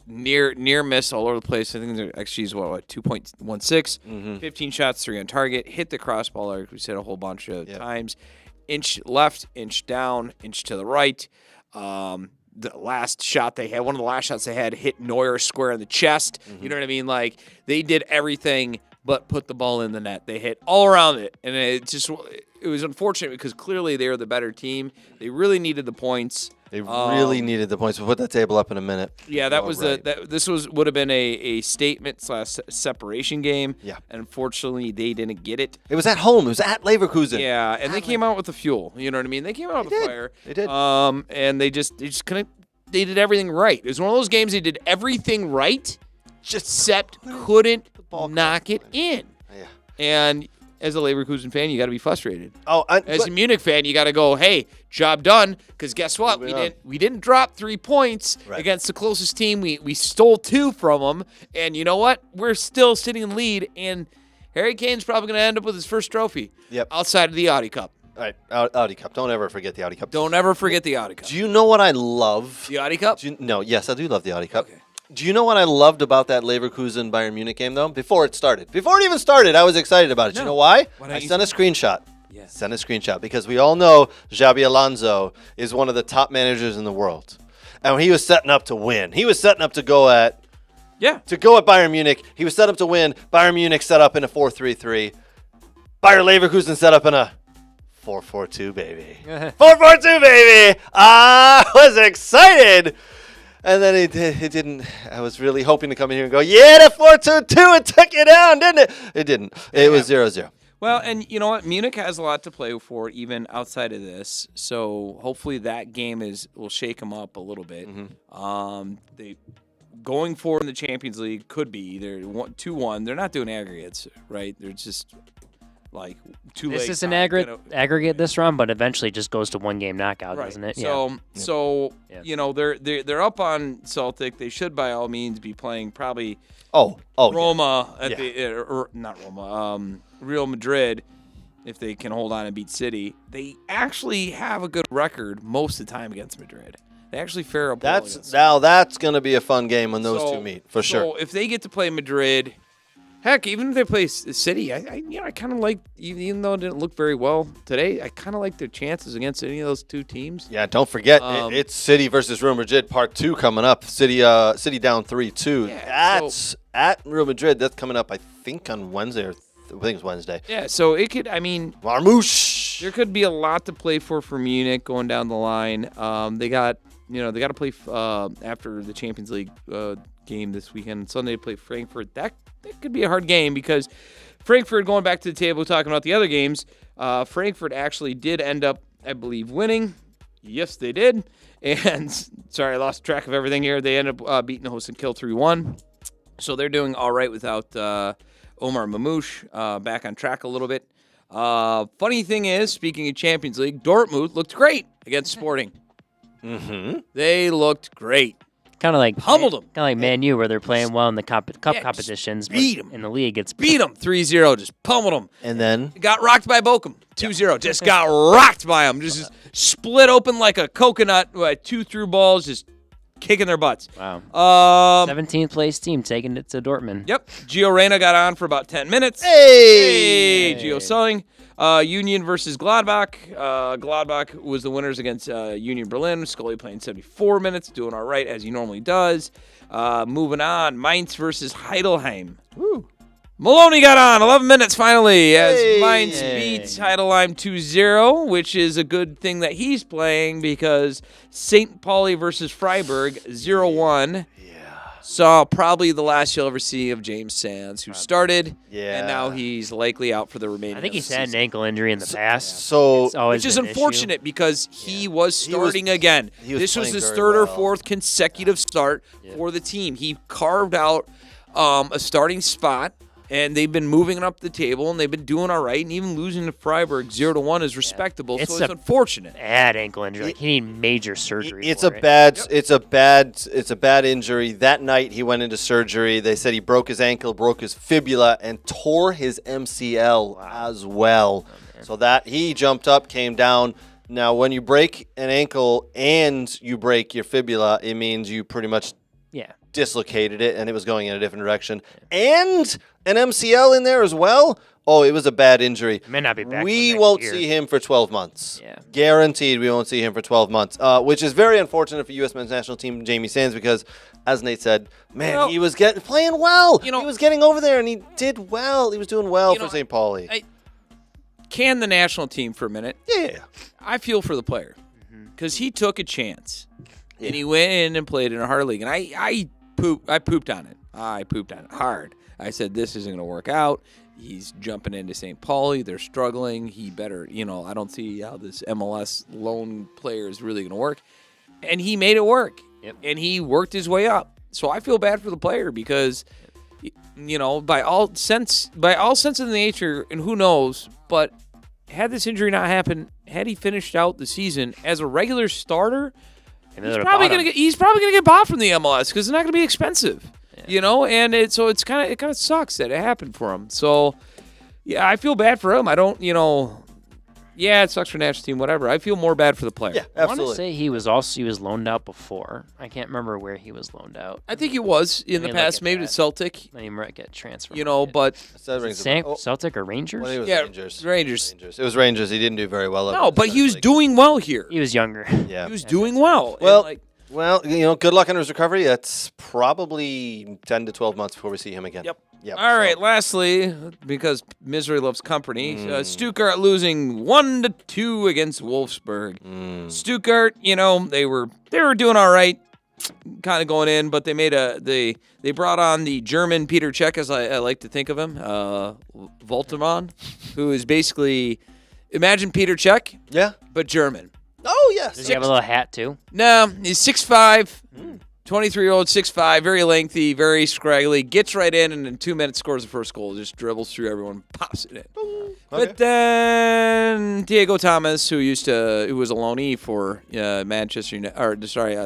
Near miss all over the place. I think their XG is what 2.16. 15 shots, 3 on target. Hit the crossbar, like we said a whole bunch of times. Inch left, inch down, inch to the right. The last shot they had, one of the last shots they had, hit Neuer square in the chest. You know what I mean? Like, they did everything but put the ball in the net. They hit all around it, and it was unfortunate because clearly they were the better team. They really needed the points. They really needed the points. We'll put that table up in a minute. Yeah, that was right. This would have been a statement / separation game. Yeah. And unfortunately, they didn't get it. It was at home. It was at Leverkusen. Yeah, and they came out with the fuel. You know what I mean? They came out with the fire. They did. And they just couldn't. They did everything right. It was one of those games they did everything right, except couldn't knock it in. Yeah. And as a Leverkusen fan, you got to be frustrated. As a Munich fan, you got to go, hey, job done. Because guess what? We didn't drop 3 points against the closest team. We stole 2 from them. And you know what? We're still sitting in the lead. And Harry Kane's probably going to end up with his first trophy outside of the Audi Cup. All right, Audi Cup. Don't ever forget the Audi Cup. Don't ever forget the Audi Cup. Do you know what I love? The Audi Cup? Yes, I do love the Audi Cup. Okay. Do you know what I loved about that Leverkusen Bayern Munich game, though? Before it started. Before it even started, I was excited about it. No. You know why? Why don't I you sent a screenshot. Yes. Sent a screenshot because we all know Xabi Alonso is one of the top managers in the world. And he was setting up to win. He was setting up to go at Bayern Munich. He was set up to win. Bayern Munich set up in a 4-3-3. Bayer Leverkusen set up in a 4-4-2, baby. 4-4-2, baby. I was excited. And then it didn't. I was really hoping to come in here and go, yeah, that 4-2-2, it took you down, didn't it? It didn't. It was 0-0. Well, and you know what? Munich has a lot to play for even outside of this. So hopefully that game will shake them up a little bit. They going forward in the Champions League could be either 2-1. They're not doing aggregates, right? They're just like 2 legs. This is an aggregate this round, but eventually just goes to 1 game knockout, doesn't it? So you know they're up on Celtic. They should by all means be playing probably Roma not Roma, Real Madrid if they can hold on and beat City. They actually have a good record most of the time against Madrid. They actually fare up. That's going to be a fun game when those two meet for sure. So if they get to play Madrid. Heck, even if they play City, I kind of like, even though it didn't look very well today, I kind of like their chances against any of those 2 teams. Yeah, don't forget, it's City versus Real Madrid Part 2 coming up. City down 3-2. That's at Real Madrid. That's coming up, I think, on Wednesday. I think it's Wednesday. Yeah, so it could, Marmoush. There could be a lot to play for Munich going down the line. They got to play after the Champions League game this weekend. Sunday, play Frankfurt. That could be a hard game because Frankfurt, going back to the table, talking about the other games, Frankfurt actually did end up, I believe, winning. Yes, they did. And, sorry, I lost track of everything here. They ended up beating Holstein Kiel 3-1. So they're doing all right without Omar Marmoush back on track a little bit. Funny thing is, speaking of Champions League, Dortmund looked great against Sporting. Mm-hmm. They looked great. Kind of like Pummeled them. Kind of like Man U, where they're playing well in the cup competitions. beat 'em. In the league, it's Beat them 3-0, just pummeled them. And then Got rocked by Bochum 2-0. Just got rocked by them. Just split open like a coconut. 2 through balls, just kicking their butts. Wow. 17th place team taking it to Dortmund. Yep. Gio Reyna got on for about 10 minutes. Hey! Gio selling. Union versus Gladbach. Gladbach was the winners against Union Berlin. Scully playing 74 minutes, doing all right as he normally does. Moving on, Mainz versus Heidelheim. Woo. Maloney got on 11 minutes finally as Mainz beats Heidelheim 2-0, which is a good thing that he's playing because St. Pauli versus Freiburg 0-1. Saw probably the last you'll ever see of James Sands, who started, and now he's likely out for the remaining. I think he's had an season. ankle injury in the past. So, Which is unfortunate because he was starting again. This was his third or fourth consecutive start for the team. He carved out a starting spot, and they've been moving up the table, and they've been doing all right. And even losing to Freiburg 0-1 is respectable. So it's unfortunate. Bad ankle injury. Like, he needed major surgery. It's a bad injury. That night he went into surgery. They said he broke his ankle, broke his fibula, and tore his MCL as well. So that he jumped up, came down. Now, when you break an ankle and you break your fibula, it means you pretty much dislocated it, and it was going in a different direction. And an MCL in there as well. Oh, it was a bad injury. May not be back. We won't see him for 12 months. Yeah. Guaranteed we won't see him for 12 months, which is very unfortunate for U.S. men's national team Jamie Sands because, as Nate said, man, he was playing well. He was getting over there, and he did well. He was doing well for St. Pauli. Can the national team for a minute? Yeah. I feel for the player because he took a chance, and he went in and played in a hard league, and I pooped on it. I pooped on it hard. I said, this isn't going to work out. He's jumping into St. Pauli. They're struggling. He better, I don't see how this MLS lone player is really going to work. And he made it work. Yep. And he worked his way up. So I feel bad for the player because, by all sense of the nature, and who knows, but had this injury not happened, had he finished out the season as a regular starter, he's probably going to get bought from the MLS because it's not going to be expensive. And it kind of sucks that it happened for him. So, I feel bad for him. I don't, it sucks for national team, whatever. I feel more bad for the player. Yeah, absolutely. I want to say he was loaned out before. I can't remember where he was loaned out. I think he was in the past, maybe to Celtic. Then he might get transferred. But Celtic or Rangers? Well, it was Rangers. It was Rangers. He didn't do very well. No, but he was doing well here. He was younger. Yeah, he was doing well. Well, good luck on his recovery. That's probably 10 to 12 months before we see him again. Yep. All right, lastly, because misery loves company, Stuttgart losing 1-2 against Wolfsburg. Stuttgart, they were doing all right, kind of going in, but they brought on the German Peter Cech, as I like to think of him, Voltermann, who is basically, imagine Peter Cech, but German. Oh, yes. Does he have a little hat, too? No, he's 6'5", 23-year-old, 6'5", very lengthy, very scraggly, gets right in 2 minutes scores the first goal, just dribbles through everyone, pops it in. Okay. But then Diego Thomas, who was a loanee for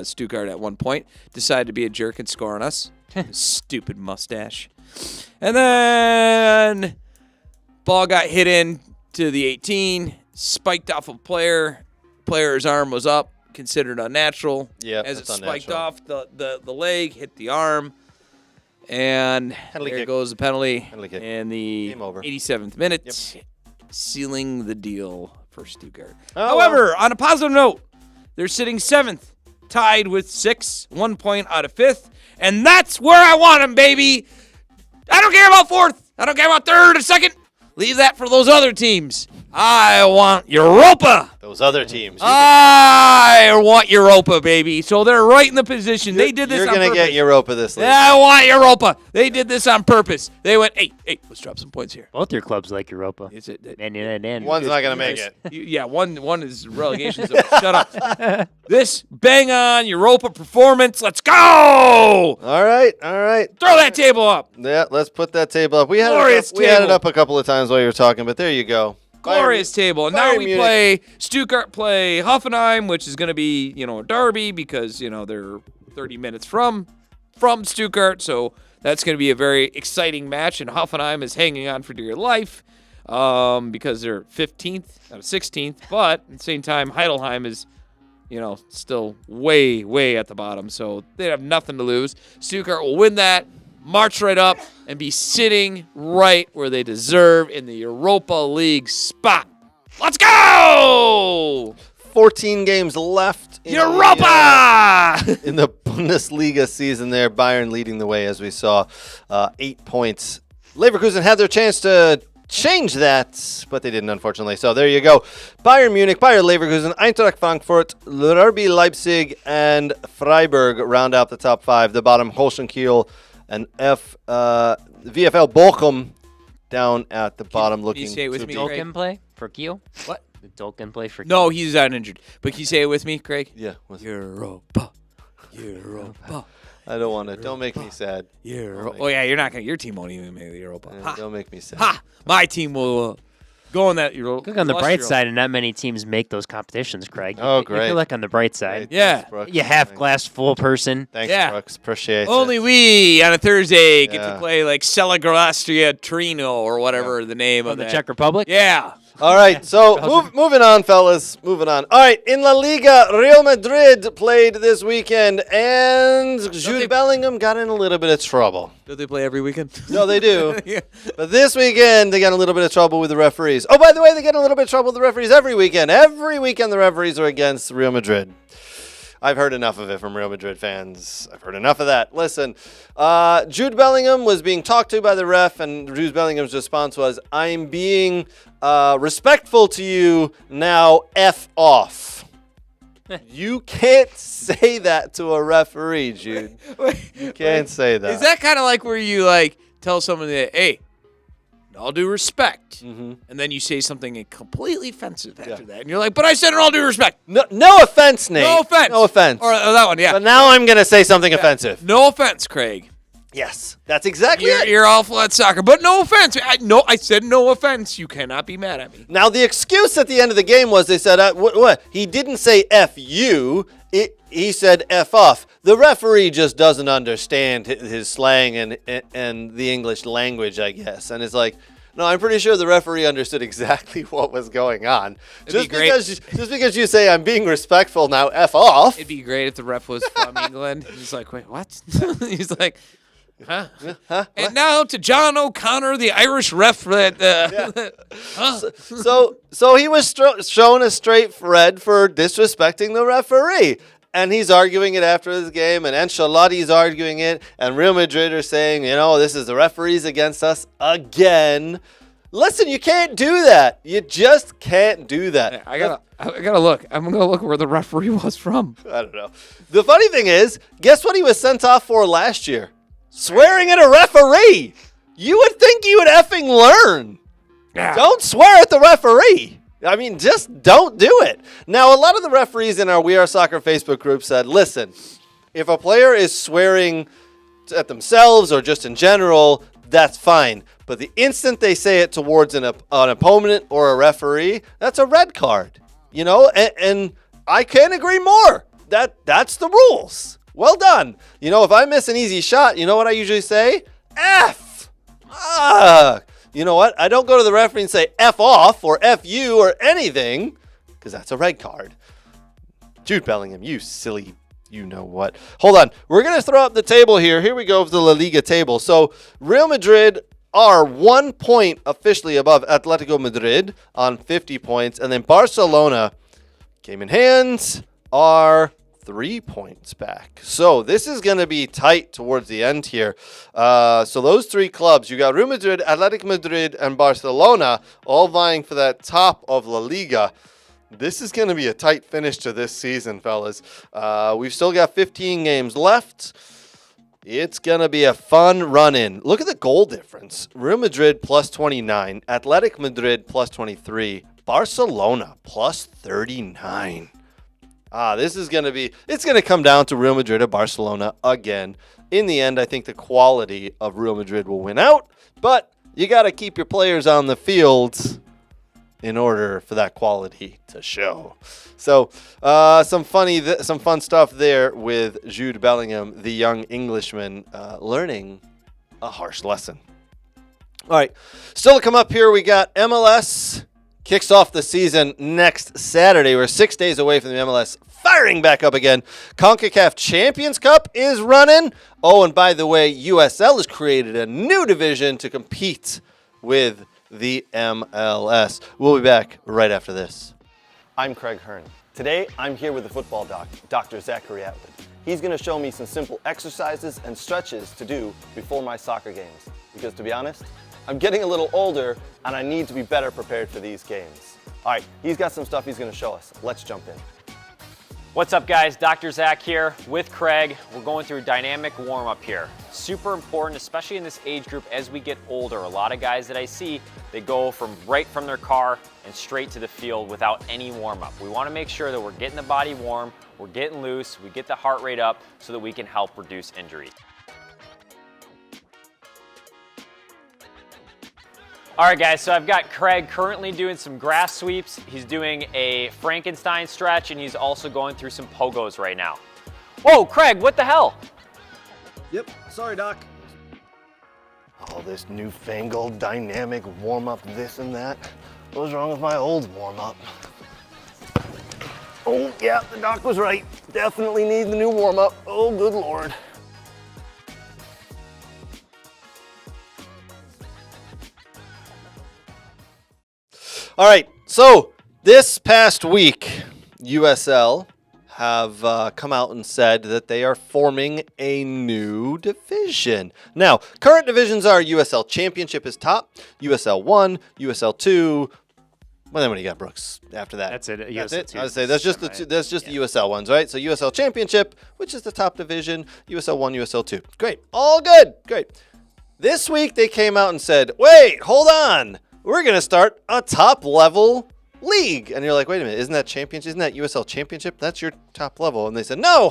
Stuttgart at one point, decided to be a jerk and score on us. Stupid mustache. And then ball got hit in to the 18, spiked off a player. Player's arm was up, considered unnatural. Yeah, as it spiked off the leg, hit the arm, and there goes the penalty. In the 87th minute, sealing the deal for Stuttgart. However, on a positive note, they're sitting 7th, tied with 6, 1 point out of 5th, and that's where I want them, baby. I don't care about 4th. I don't care about 3rd or 2nd. Leave that for those other teams. I want Europa. those other teams. I want Europa, baby. So they're right in the position. They did this on purpose. You're going to get Europa this league. I want Europa. They did this on purpose. They went, hey, let's drop some points here. Both your clubs like Europa. Is it? One's not going to make it. Yeah, one is relegation. So shut up. This bang on Europa performance. Let's go. All right. Throw that table up. Yeah, let's put that table up. We had Glorious we had it table. up a couple of times while you were talking, but there you go. Glorious table. And now Bayern we Munich. play Stuttgart play Hoffenheim, which is going to be, a derby because, they're 30 minutes from Stuttgart. So that's going to be a very exciting match. And Hoffenheim is hanging on for dear life because they're 15th out of 16th. But at the same time, Heidelheim is, still way, way at the bottom. So they have nothing to lose. Stuttgart will win that, march right up, and be sitting right where they deserve in the Europa League spot. Let's go! 14 games left. Europa! In the Bundesliga season there, Bayern leading the way as we saw, 8 points. Leverkusen had their chance to change that, but they didn't, unfortunately. So there you go. Bayern Munich, Bayer Leverkusen, Eintracht Frankfurt, RB Leipzig, and Freiburg round out the top 5. The bottom, Holstein Kiel and VfL Bochum down at the bottom looking you say it with to me, be- Craig? Dolkin play for Kiel? What? Did Dolkin play for Kiel? No, he's uninjured. But can you say it with me, Craig? Yeah. Europa. I don't want to. Don't make me sad. Europa. Oh, yeah, you're not going to. Your team won't even make the Europa. Yeah, Ha! don't make me sad. Ha! My team will go on that Europa. Look on the bright Europa. side, and not many teams make those competitions, Craig. Oh, You great. can look on the bright side. Great. Yeah. Thanks, Brooks. You half glass full person. Thanks, Yeah. Brooks. Appreciate Only it. we on a Thursday get Yeah. to play like Celegrastria Trino or whatever the name From of the that. Czech Republic? Yeah. All right, so moving on, fellas. Moving on. All right, in La Liga, Real Madrid played this weekend, and Jude Bellingham got in a little bit of trouble. Do they play every weekend? No, they do. Yeah. But this weekend, they got in a little bit of trouble with the referees. Oh, by the way, they get in a little bit of trouble with the referees every weekend. Every weekend, the referees are against Real Madrid. I've heard enough of it from Real Madrid fans. I've heard enough of that. Listen, Jude Bellingham was being talked to by the ref, and Jude Bellingham's response was, I'm being respectful to you, now F off. You can't say that to a referee, Jude. You can't say that. Is that kind of like where you tell someone that, hey, in all due respect, and then you say something completely offensive after that, and you're like, but I said in all due respect. No offense, Nate. No offense. No offense. Or that one, yeah. But now I'm going to say something offensive. No offense, Craig. Yes, that's exactly it. You're awful at soccer, but no offense. I said no offense. You cannot be mad at me. Now, the excuse at the end of the game was they said, what? He didn't say F you. He said F off. The referee just doesn't understand his slang and the English language, I guess. And it's like, no, I'm pretty sure the referee understood exactly what was going on. Just because you say I'm being respectful now, F off. It'd be great if the ref was from England. He's like, wait, what? He's like, huh? And now to John O'Connor, the Irish ref. So he was shown a straight red for disrespecting the referee. And he's arguing it after this game, and Ancelotti's arguing it, and Real Madrid are saying, this is the referees against us again. Listen, you can't do that. You just can't do that. I gotta look. I'm gonna look where the referee was from. I don't know. The funny thing is, guess what he was sent off for last year? Swearing at a referee. You would think you would effing learn. Yeah. Don't swear at the referee. I mean, just don't do it. Now, a lot of the referees in our We Are Soccer Facebook group said, listen, if a player is swearing at themselves or just in general, that's fine. But the instant they say it towards an opponent or a referee, that's a red card. And I can't agree more. That's the rules. Well done. If I miss an easy shot, you know what I usually say? F. You know what? I don't go to the referee and say F off or F you or anything, because that's a red card. Jude Bellingham, you silly, you know what. Hold on. We're going to throw up the table here. Here we go with the La Liga table. So Real Madrid are 1 point officially above Atletico Madrid on 50 points. And then Barcelona, game in hands, are 3 points back. So this is going to be tight towards the end here. So those three clubs, you got Real Madrid, Athletic Madrid, and Barcelona all vying for that top of La Liga. This is going to be a tight finish to this season, fellas. We've still got 15 games left. It's going to be a fun run-in. Look at the goal difference. Real Madrid plus 29, Athletic Madrid plus 23, Barcelona plus 39. This is going to be, it's going to come down to Real Madrid or Barcelona again. In the end, I think the quality of Real Madrid will win out, but you got to keep your players on the field in order for that quality to show. So some fun stuff there with Jude Bellingham, the young Englishman, learning a harsh lesson. All right, still to come up here, we got MLS. Kicks off the season next Saturday. We're 6 days away from the MLS firing back up again. CONCACAF Champions Cup is running. Oh, and by the way, USL has created a new division to compete with the MLS. We'll be back right after this. I'm Craig Hearn. Today, I'm here with the football doc, Dr. Zachary Atwood. He's going to show me some simple exercises and stretches to do before my soccer games. Because to be honest, I'm getting a little older and I need to be better prepared for these games. All right, he's got some stuff he's going to show us. Let's jump in. What's up, guys? Dr. Zach here with Craig. We're going through a dynamic warm-up here. Super important, especially in this age group as we get older. A lot of guys that I see, they go right from their car and straight to the field without any warm-up. We want to make sure that we're getting the body warm, we're getting loose, we get the heart rate up so that we can help reduce injury. All right, guys, so I've got Craig currently doing some grass sweeps. He's doing a Frankenstein stretch, and he's also going through some pogos right now. Whoa, Craig, what the hell? Yep, sorry, Doc. All this newfangled dynamic warm-up, this and that. What was wrong with my old warm-up? Oh, yeah, the doc was right. Definitely need the new warm-up. Oh, good Lord. All right, so this past week, USL have come out and said that they are forming a new division. Now, current divisions are USL Championship is top, USL 1, USL 2. Well, then what do you got, Brooks, after that? That's it. That's it. 2 I would say that's just the USL ones, right? So USL Championship, which is the top division, USL 1, USL 2. Great. All good. Great. This week they came out and said, wait, hold on. We're going to start a top-level league. And you're like, wait a minute, isn't that championship? Isn't that USL Championship? That's your top level. And they said, no,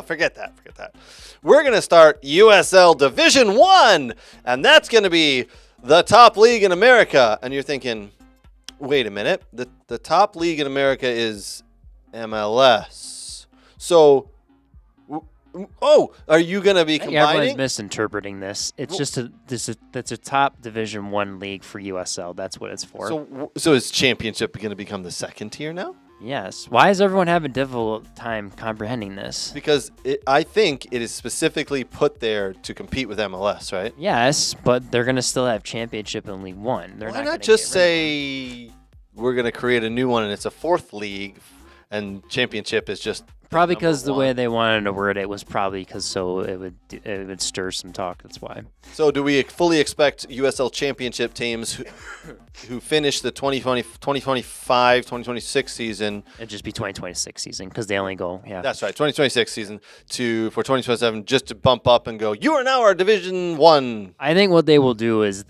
forget that. We're going to start USL Division 1, and that's going to be the top league in America. And you're thinking, wait a minute, the top league in America is MLS. So, are you going to be combining? Everyone's misinterpreting this. It's that's a top Division 1 league for USL. That's what it's for. So is Championship going to become the second tier now? Yes. Why is everyone having a difficult time comprehending this? Because I think it is specifically put there to compete with MLS, right? Yes, but they're going to still have Championship in League 1. They're Why not not gonna just get rid of say we're going to create a new one and it's a fourth league and Championship is just probably because the way they wanted to word it was probably because so it would stir some talk. That's why. So do we fully expect USL Championship teams who finish the 2025, 2026 season? It'd just be 2026 season because they only go, yeah. That's right, 2026 season for 2027 just to bump up and go, you are now our Division 1. I think what they will do is,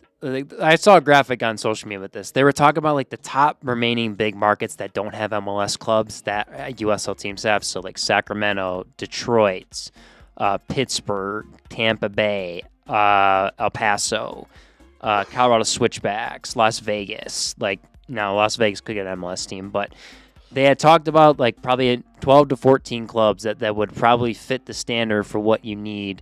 I saw a graphic on social media with this. They were talking about like the top remaining big markets that don't have MLS clubs that USL teams have. So like Sacramento, Detroit, Pittsburgh, Tampa Bay, El Paso, Colorado Switchbacks, Las Vegas. Like now Las Vegas could get an MLS team, but they had talked about like probably 12 to 14 clubs that would probably fit the standard for what you need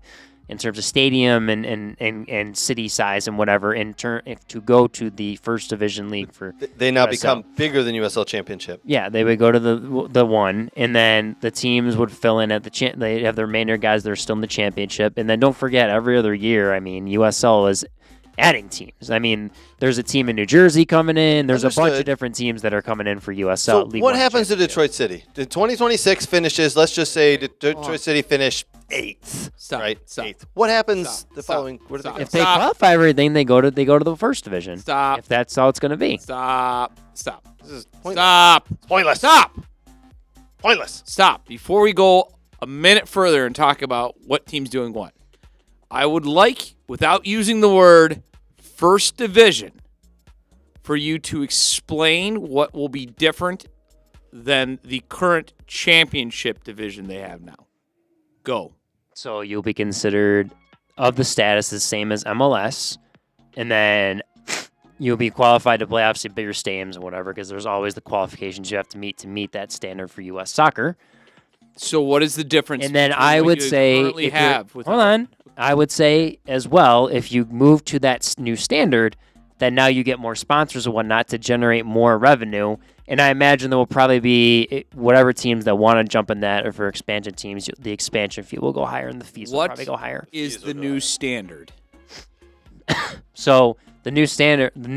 in terms of stadium and city size and whatever, to go to the first division league for they now USL. become bigger than USL Championship. Yeah, they would go to the one, and then the teams would fill in at they have the remainder guys that are still in the championship, and then don't forget every other year. I mean, USL is adding teams. I mean, there's a team in New Jersey coming in. There's a bunch Understood. of different teams that are coming in for USL. So League what One happens to championship. Detroit City? The 2026 finishes. Let's just say Detroit City finish 8th. Stop. Right. Stop. 8th. What happens Stop. the Stop. following? Where do they Stop. go? If they qualify everything, they go to the first division. Stop. If that's all it's going to be. Stop. This is pointless. Stop. Pointless. Stop. Pointless. Stop. Before we go a minute further and talk about what team's doing what, I would like, without using the word first division, for you to explain what will be different than the current championship division they have now. Go. So you'll be considered of the status the same as MLS, and then you'll be qualified to play obviously bigger stadiums and whatever, because there's always the qualifications you have to meet that standard for U.S. soccer. So what is the difference? And then between I what would you say, currently if you're- have with hold on, I would say as well, if you move to that new standard, then now you get more sponsors and whatnot to generate more revenue. And I imagine there will probably be whatever teams that want to jump in that, or for expansion teams, the expansion fee will go higher and the fees will What probably go higher. is the new standard? So the new standard, the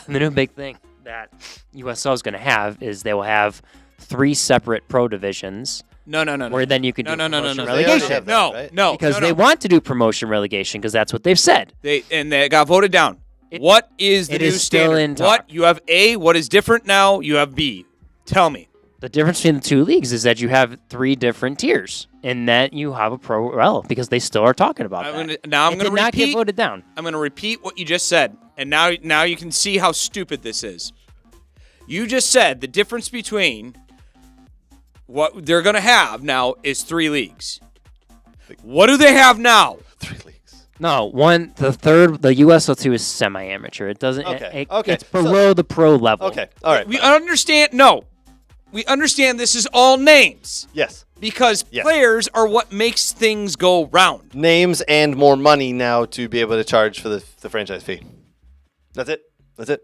new big thing that USL is going to have is they will have 3 separate pro divisions. No. Where then you can do No. promotion They relegation. already have that, right? No. Because no. they want to do promotion relegation because that's what they've said. They got voted down. What is the it new is still standard? in talk. What you have A. What is different now? You have B. Tell me. The difference between the 2 leagues is that you have 3 different tiers, and that you have a pro rel because they still are talking about that. I'm It going to did not get repeat. voted down. I'm going to repeat what you just said, and now you can see how stupid this is. You just said the difference between what they're going to have now is 3 leagues. What do they have now? 3 leagues. No, the USL2 is semi-amateur. It doesn't. Okay, It's below the pro level. Okay. All right. We understand. No, we understand this is all names Yes. because Yes. players are what makes things go round. Names and more money now to be able to charge for the franchise fee. That's it. That's it.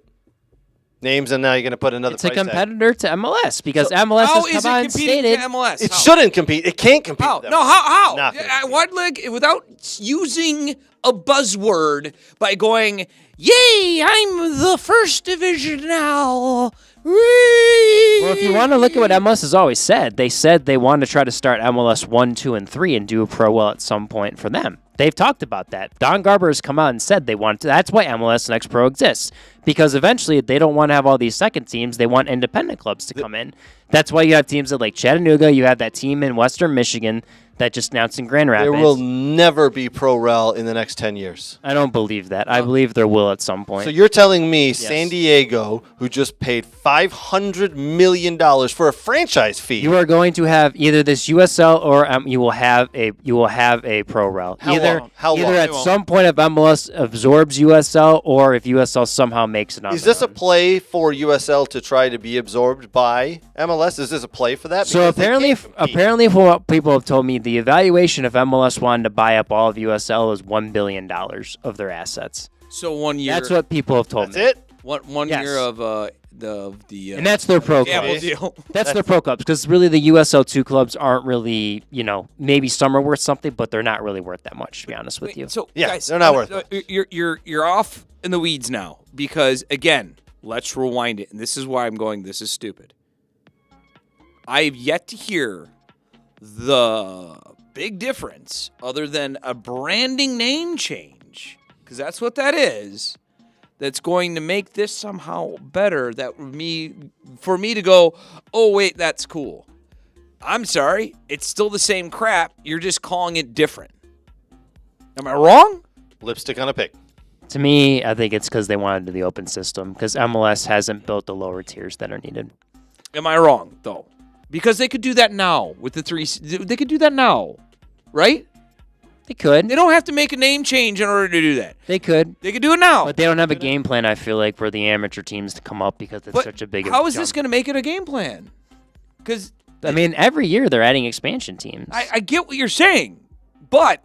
Names, and now you're going to put another It's a price tag. competitor to MLS because MLS How has is come out it and competing stated to MLS? It How? shouldn't compete. It can't compete. How? with them. No, how? Not gonna compete. What, like, without using a buzzword by going, yay, I'm the first division now. Well, if you want to look at what MLS has always said they want to try to start MLS 1, 2, and 3 and do a pro well at some point for them. They've talked about that. Don Garber has come out and said they want to. That's why MLS Next Pro exists, because eventually they don't want to have all these second teams. They want independent clubs to come in. That's why you have teams at like Chattanooga. You have that team in Western Michigan that just announced in Grand Rapids. There will never be pro rel in the next 10 years. I don't believe that. I believe there will at some point. So you're telling me San Diego, who just paid $500 million for a franchise fee, You are going to have either this USL or you will have a pro rel. How either long? How either long? at some point if MLS absorbs USL or if USL somehow makes it on is their this a own. play for USL to try to be absorbed by MLS? Is this a play for that? So Because they apparently, can't compete. apparently, from what people have told me, the evaluation if MLS wanted to buy up all of USL is $1 billion of their assets. So 1 year. That's what people have told That's me. it? One Yes. year of the. And that's their pro gamble clubs. deal. That's their pro clubs because really the USL2 clubs aren't really, maybe some are worth something, but they're not really worth that much, to be honest with you. So Yeah, guys, they're not worth it. You're off in the weeds now because again, let's rewind it, and this is why I'm going. This is stupid. I have yet to hear the big difference other than a branding name change, because that's what that is. That's going to make this somehow better. For me to go, oh wait, that's cool. I'm sorry, it's still the same crap. You're just calling it different. Am I wrong? Lipstick on a pig. To me, I think it's because they wanted to do the open system because MLS hasn't built the lower tiers that are needed. Am I wrong though? Because they could do that now with the 3. They could do that now, right? They could. They don't have to make a name change in order to do that. They could. They could do it now. But they don't have a game plan, I feel like, for the amateur teams to come up because it's But such a big how is this jump. going to make it a game plan? Because I mean, every year they're adding expansion teams. I get what you're saying, but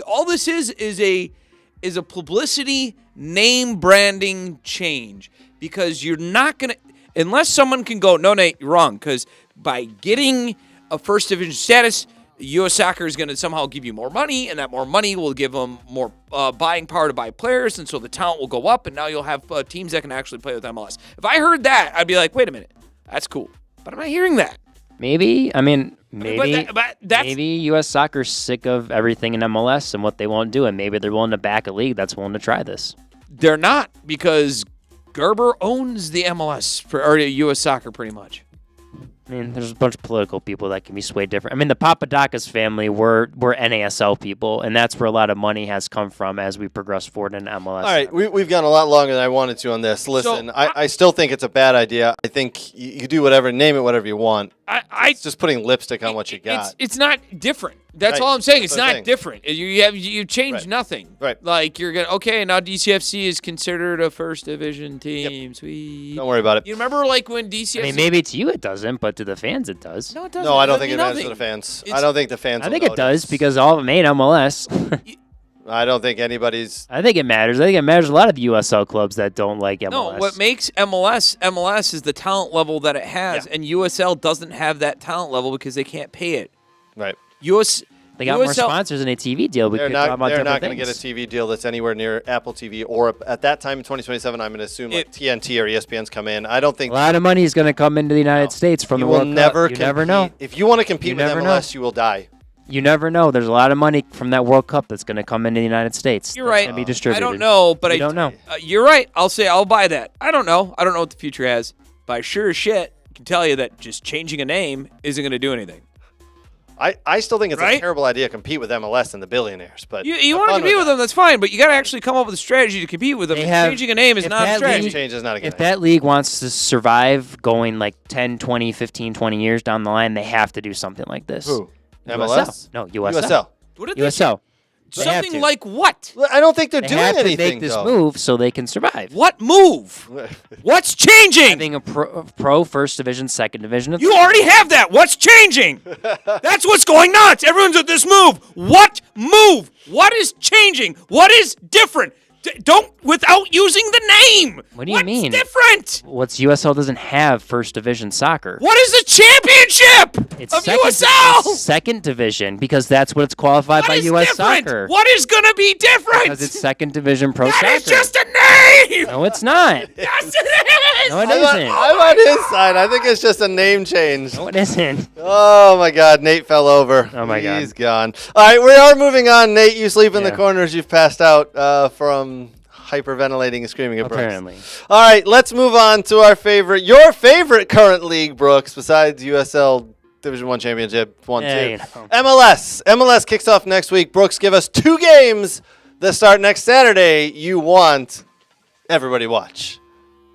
all this is a publicity name branding change because you're not going to, unless someone can go, no, Nate, you're wrong, because by getting a first division status, U.S. Soccer is going to somehow give you more money, and that more money will give them more buying power to buy players, and so the talent will go up, and now you'll have teams that can actually play with MLS. If I heard that, I'd be like, wait a minute, that's cool. But I'm not hearing that. Maybe. I mean, maybe that's U.S. Soccer's sick of everything in MLS and what they won't do, and maybe they're willing to back a league that's willing to try this. They're not, because Gerber owns the MLS or U.S. Soccer pretty much. I mean, there's a bunch of political people that can be swayed different. I mean, the Papadakis family were NASL people, and that's where a lot of money has come from as we progress forward in MLS. All right, we've gone a lot longer than I wanted to on this. Listen, So, I still think it's a bad idea. I think you do whatever, name it whatever you want. It's just putting lipstick on what you got. It's not different. That's Right. all I'm saying. That's It's what I'm not saying. different. You changed Right. nothing. Right. Like you're gonna now DCFC is considered a first division team. Sweet. Don't worry about it. You remember like when DCFC? I mean, maybe to you it doesn't, but to the fans it does. No, it doesn't. No, I don't doesn't think it mean matters to nothing. the fans. It's- I don't think the fans. I will think it does notice. because all of it made MLS. I don't think anybody's. I think it matters. I think it matters a lot of USL clubs that don't like MLS. No, what makes MLS is the talent level that it has, and USL doesn't have that talent level because they can't pay it. Right. They got more USL sponsors and a TV deal. They're could talk about not different going to get a things. TV deal that's anywhere near Apple TV or at that time in 2027. I'm going to assume like TNT or ESPN's come in. I don't think A lot of money is going to come into the United States from you the will World never Cup. You never know. If you want to compete You with never MLS, you will die. You never know. There's a lot of money from that World Cup that's going to come into the United States. You're that's right. Going to be distributed. I don't know, but You don't know. You're right. I'll buy that. I don't know. I don't know what the future has, but I sure as shit can tell you that just changing a name isn't going to do anything. I still think it's Right? a terrible idea to compete with MLS and the billionaires. But You have want to fun compete with that. them, that's fine, but you got to actually come up with a strategy to compete with them. They And have- changing a name is if not a that strategy. league- Change is not a good If idea. that league wants to survive going like 10, 20, 15, 20 years down the line, they have to do something like this. Who? USL. MLS? No, USL. USL. What did they USL. They have Something to. like what? Well, I don't think they're They doing have to anything. make this though. move so they can survive. What move? What's changing? Having a pro first division, second division. You already have that. What's changing? That's what's going nuts. Everyone's at this move. What move? What is changing? What is different? Don't without using the name. What do you mean? What's different? What's USL doesn't have first division soccer. What is the championship It's of second, USL? it's second division because that's what it's qualified What by is US different? Soccer. What is gonna be different? Because it's second division pro That soccer. is just a name. No, it's not. Yes, it is. No, it I'm isn't. on his side. I think it's just a name change. No, it isn't. Oh my God, Nate fell over. Oh, my God. He's gone. All right, we are moving on. Nate, you sleep in the Yeah. corners. You've passed out from hyperventilating and screaming at Brooks. Apparently. All right, let's move on to your favorite current league, Brooks, besides USL Division 1 Championship 1, Yeah, 2. you know. MLS. MLS kicks off next week. Brooks, give us 2 games that start next Saturday you want everybody watch.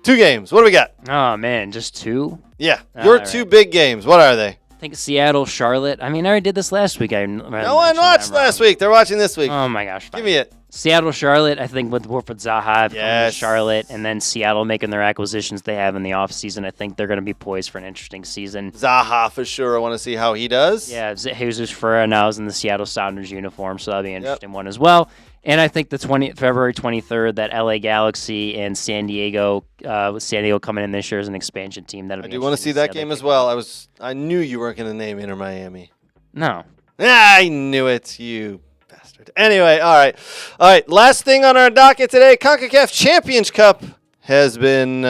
2 games. What do we got? Oh, man, just 2? Yeah, your All 2 right. big games. What are they? I think Seattle, Charlotte. I mean, I already did this last week. No one watched last week. They're watching this week. Oh, my gosh. Give me it. Seattle, Charlotte, I think with Wilfred Zaha coming to Yes. Charlotte, and then Seattle making their acquisitions they have in the offseason, I think they're going to be poised for an interesting season. Zaha for sure. I want to see how he does. Yeah, Jesus Ferreira now is in the Seattle Sounders uniform, so that'll be an interesting one as well. And I think the February 23rd, that LA Galaxy and San Diego, with San Diego coming in this year as an expansion team. That'll I be do want to see interesting that game as well. I knew you weren't going to name Inter Miami. No. I knew it, you bastard. Anyway, all right. Last thing on our docket today: CONCACAF Champions Cup is going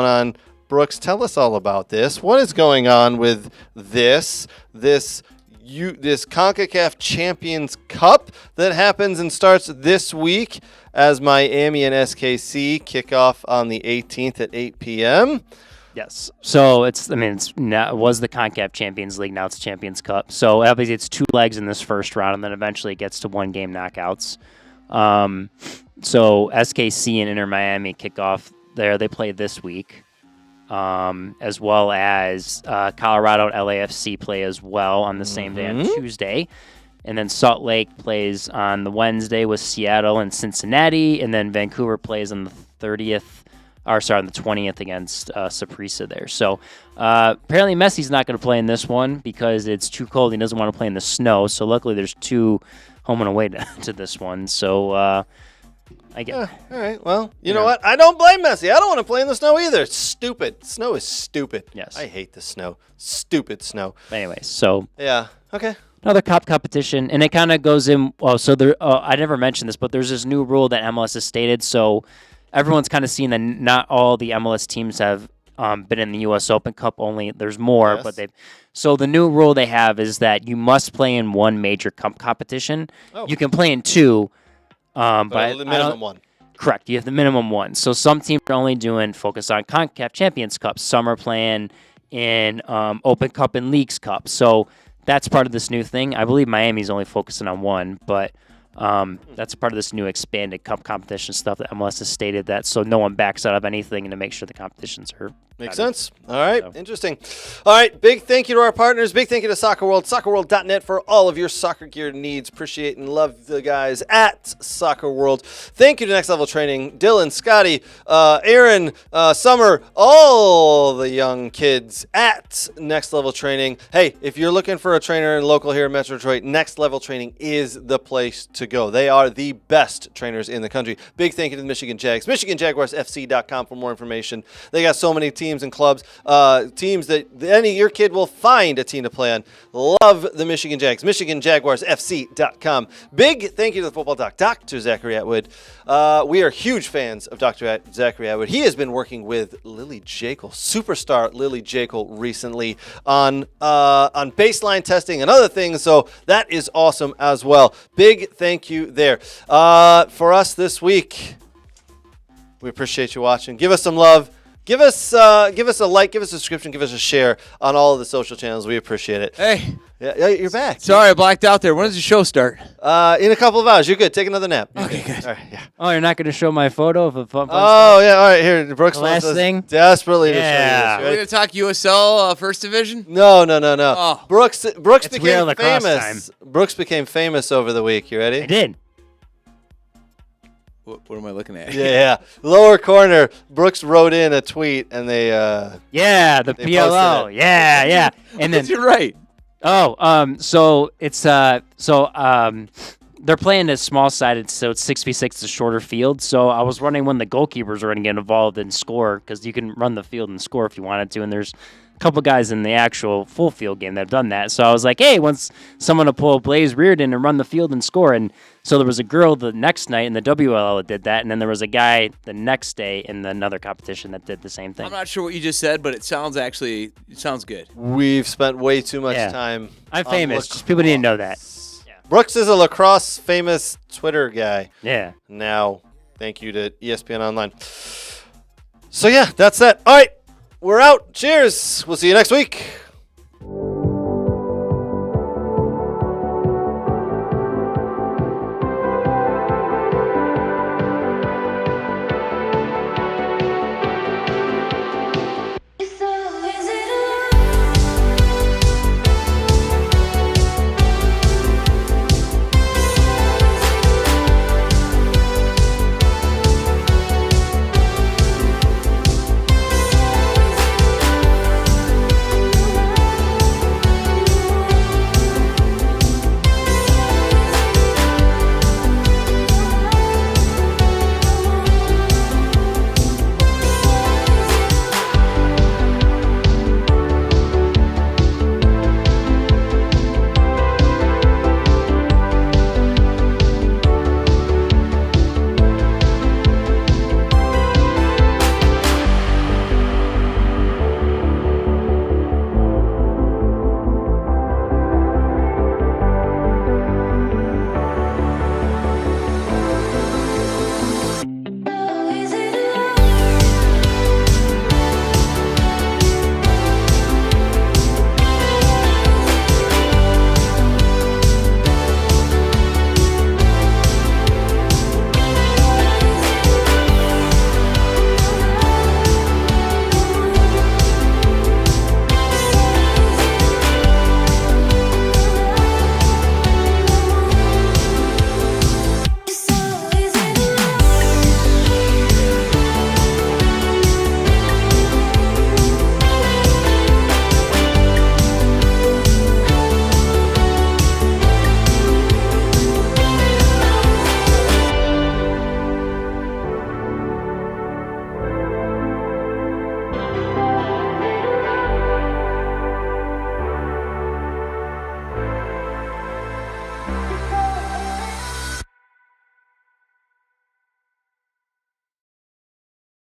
on. Brooks, tell us all about this. What is going on with this CONCACAF Champions Cup that happens and starts this week as Miami and SKC kick off on the 18th at 8 p.m.? Yes. So it was the CONCACAF Champions League. Now it's Champions Cup. So obviously it's 2 legs in this first round, and then eventually it gets to 1-game knockouts. So SKC and Inter Miami kick off there. They play this week, as well as Colorado and LAFC play as well on the same day on Tuesday. And then Salt Lake plays on the Wednesday with Seattle and Cincinnati, and then Vancouver plays on the 20th against Saprissa there. So apparently Messi's not going to play in this one because it's too cold. He doesn't want to play in the snow. So luckily there's 2 home and away to this one. So I get All right. Well, you know what? I don't blame Messi. I don't want to play in the snow either. It's stupid. Snow is stupid. Yes. I hate the snow. Stupid snow. Anyways, so Yeah. Okay. another cup competition, and it kind of goes in. Oh, so there. I never mentioned this, but there's this new rule that MLS has stated. So everyone's kind of seen that not all the MLS teams have been in the U.S. Open Cup. Only there's more, Yes. but they've. So the new rule they have is that you must play in one major cup competition. Oh. You can play in two, but the minimum one. Correct. You have the minimum one. So some teams are only doing focus on CONCACAF Champions Cup. Some are playing in Open Cup and Leagues Cup. So that's part of this new thing. I believe Miami's only focusing on one, but that's part of this new expanded cup competition stuff that MLS has stated that so no one backs out of anything and to make sure the competitions are Makes better. sense. All right. So. Interesting. All right. Big thank you to our partners. Big thank you to Soccer World. SoccerWorld.net for all of your soccer gear needs. Appreciate and love the guys at Soccer World. Thank you to Next Level Training. Dylan, Scotty, Aaron, Summer, all the young kids at Next Level Training. Hey, if you're looking for a trainer in local here in Metro Detroit, Next Level Training is the place to go. They are the best trainers in the country. Big thank you to the Michigan Jags. MichiganJaguarsFC.com for more information. They got so many teams and clubs, teams that your kid will find a team to play on. Love the Michigan Jags. MichiganJaguarsFC.com. Big thank you to the football doc, Dr. Zachary Atwood. We are huge fans of Dr. Zachary Atwood. He has been working with Lily Jekyll, superstar Lily Jekyll, recently on baseline testing and other things. So that is awesome as well. Big thank you there. For us this week, we appreciate you watching. Give us some love. Give us a like, give us a subscription, give us a share on all of the social channels. We appreciate it. Hey. Yeah, you're back. Sorry, I blacked out there. When does the show start? In a couple of hours. You're good. Take another nap. Okay, good. All right, yeah. Oh, you're not going to show my photo of a fun Oh, yeah. All right, here. Brooks The wants last us thing? desperately Yeah. to show Are you we this. going to talk USL First Division? No. Oh. Brooks It's became real lacrosse famous. Brooks became famous over the week. You ready? I did. What am I looking at? Yeah. Lower corner, Brooks wrote in a tweet, and they Yeah, the They PLO. posted it. Yeah. And then You're right. so it's they're playing a small-sided, so it's 6v6, the shorter field. So I was running when the goalkeepers are going to get involved and score because you can run the field and score if you wanted to. And there's a couple guys in the actual full field game that have done that. So I was like, hey, once someone to pull Blaze Reardon and run the field and score. And so there was a girl the next night in the WLL that did that, and then there was a guy the next day in another competition that did the same thing. I'm not sure what you just said, but it sounds good. we've spent way too much Yeah. time. I'm on famous. Just people didn't know that. Brooks is a lacrosse famous Twitter guy. Yeah. Now, thank you to ESPN Online. So yeah, that's that. All right, we're out. Cheers. We'll see you next week.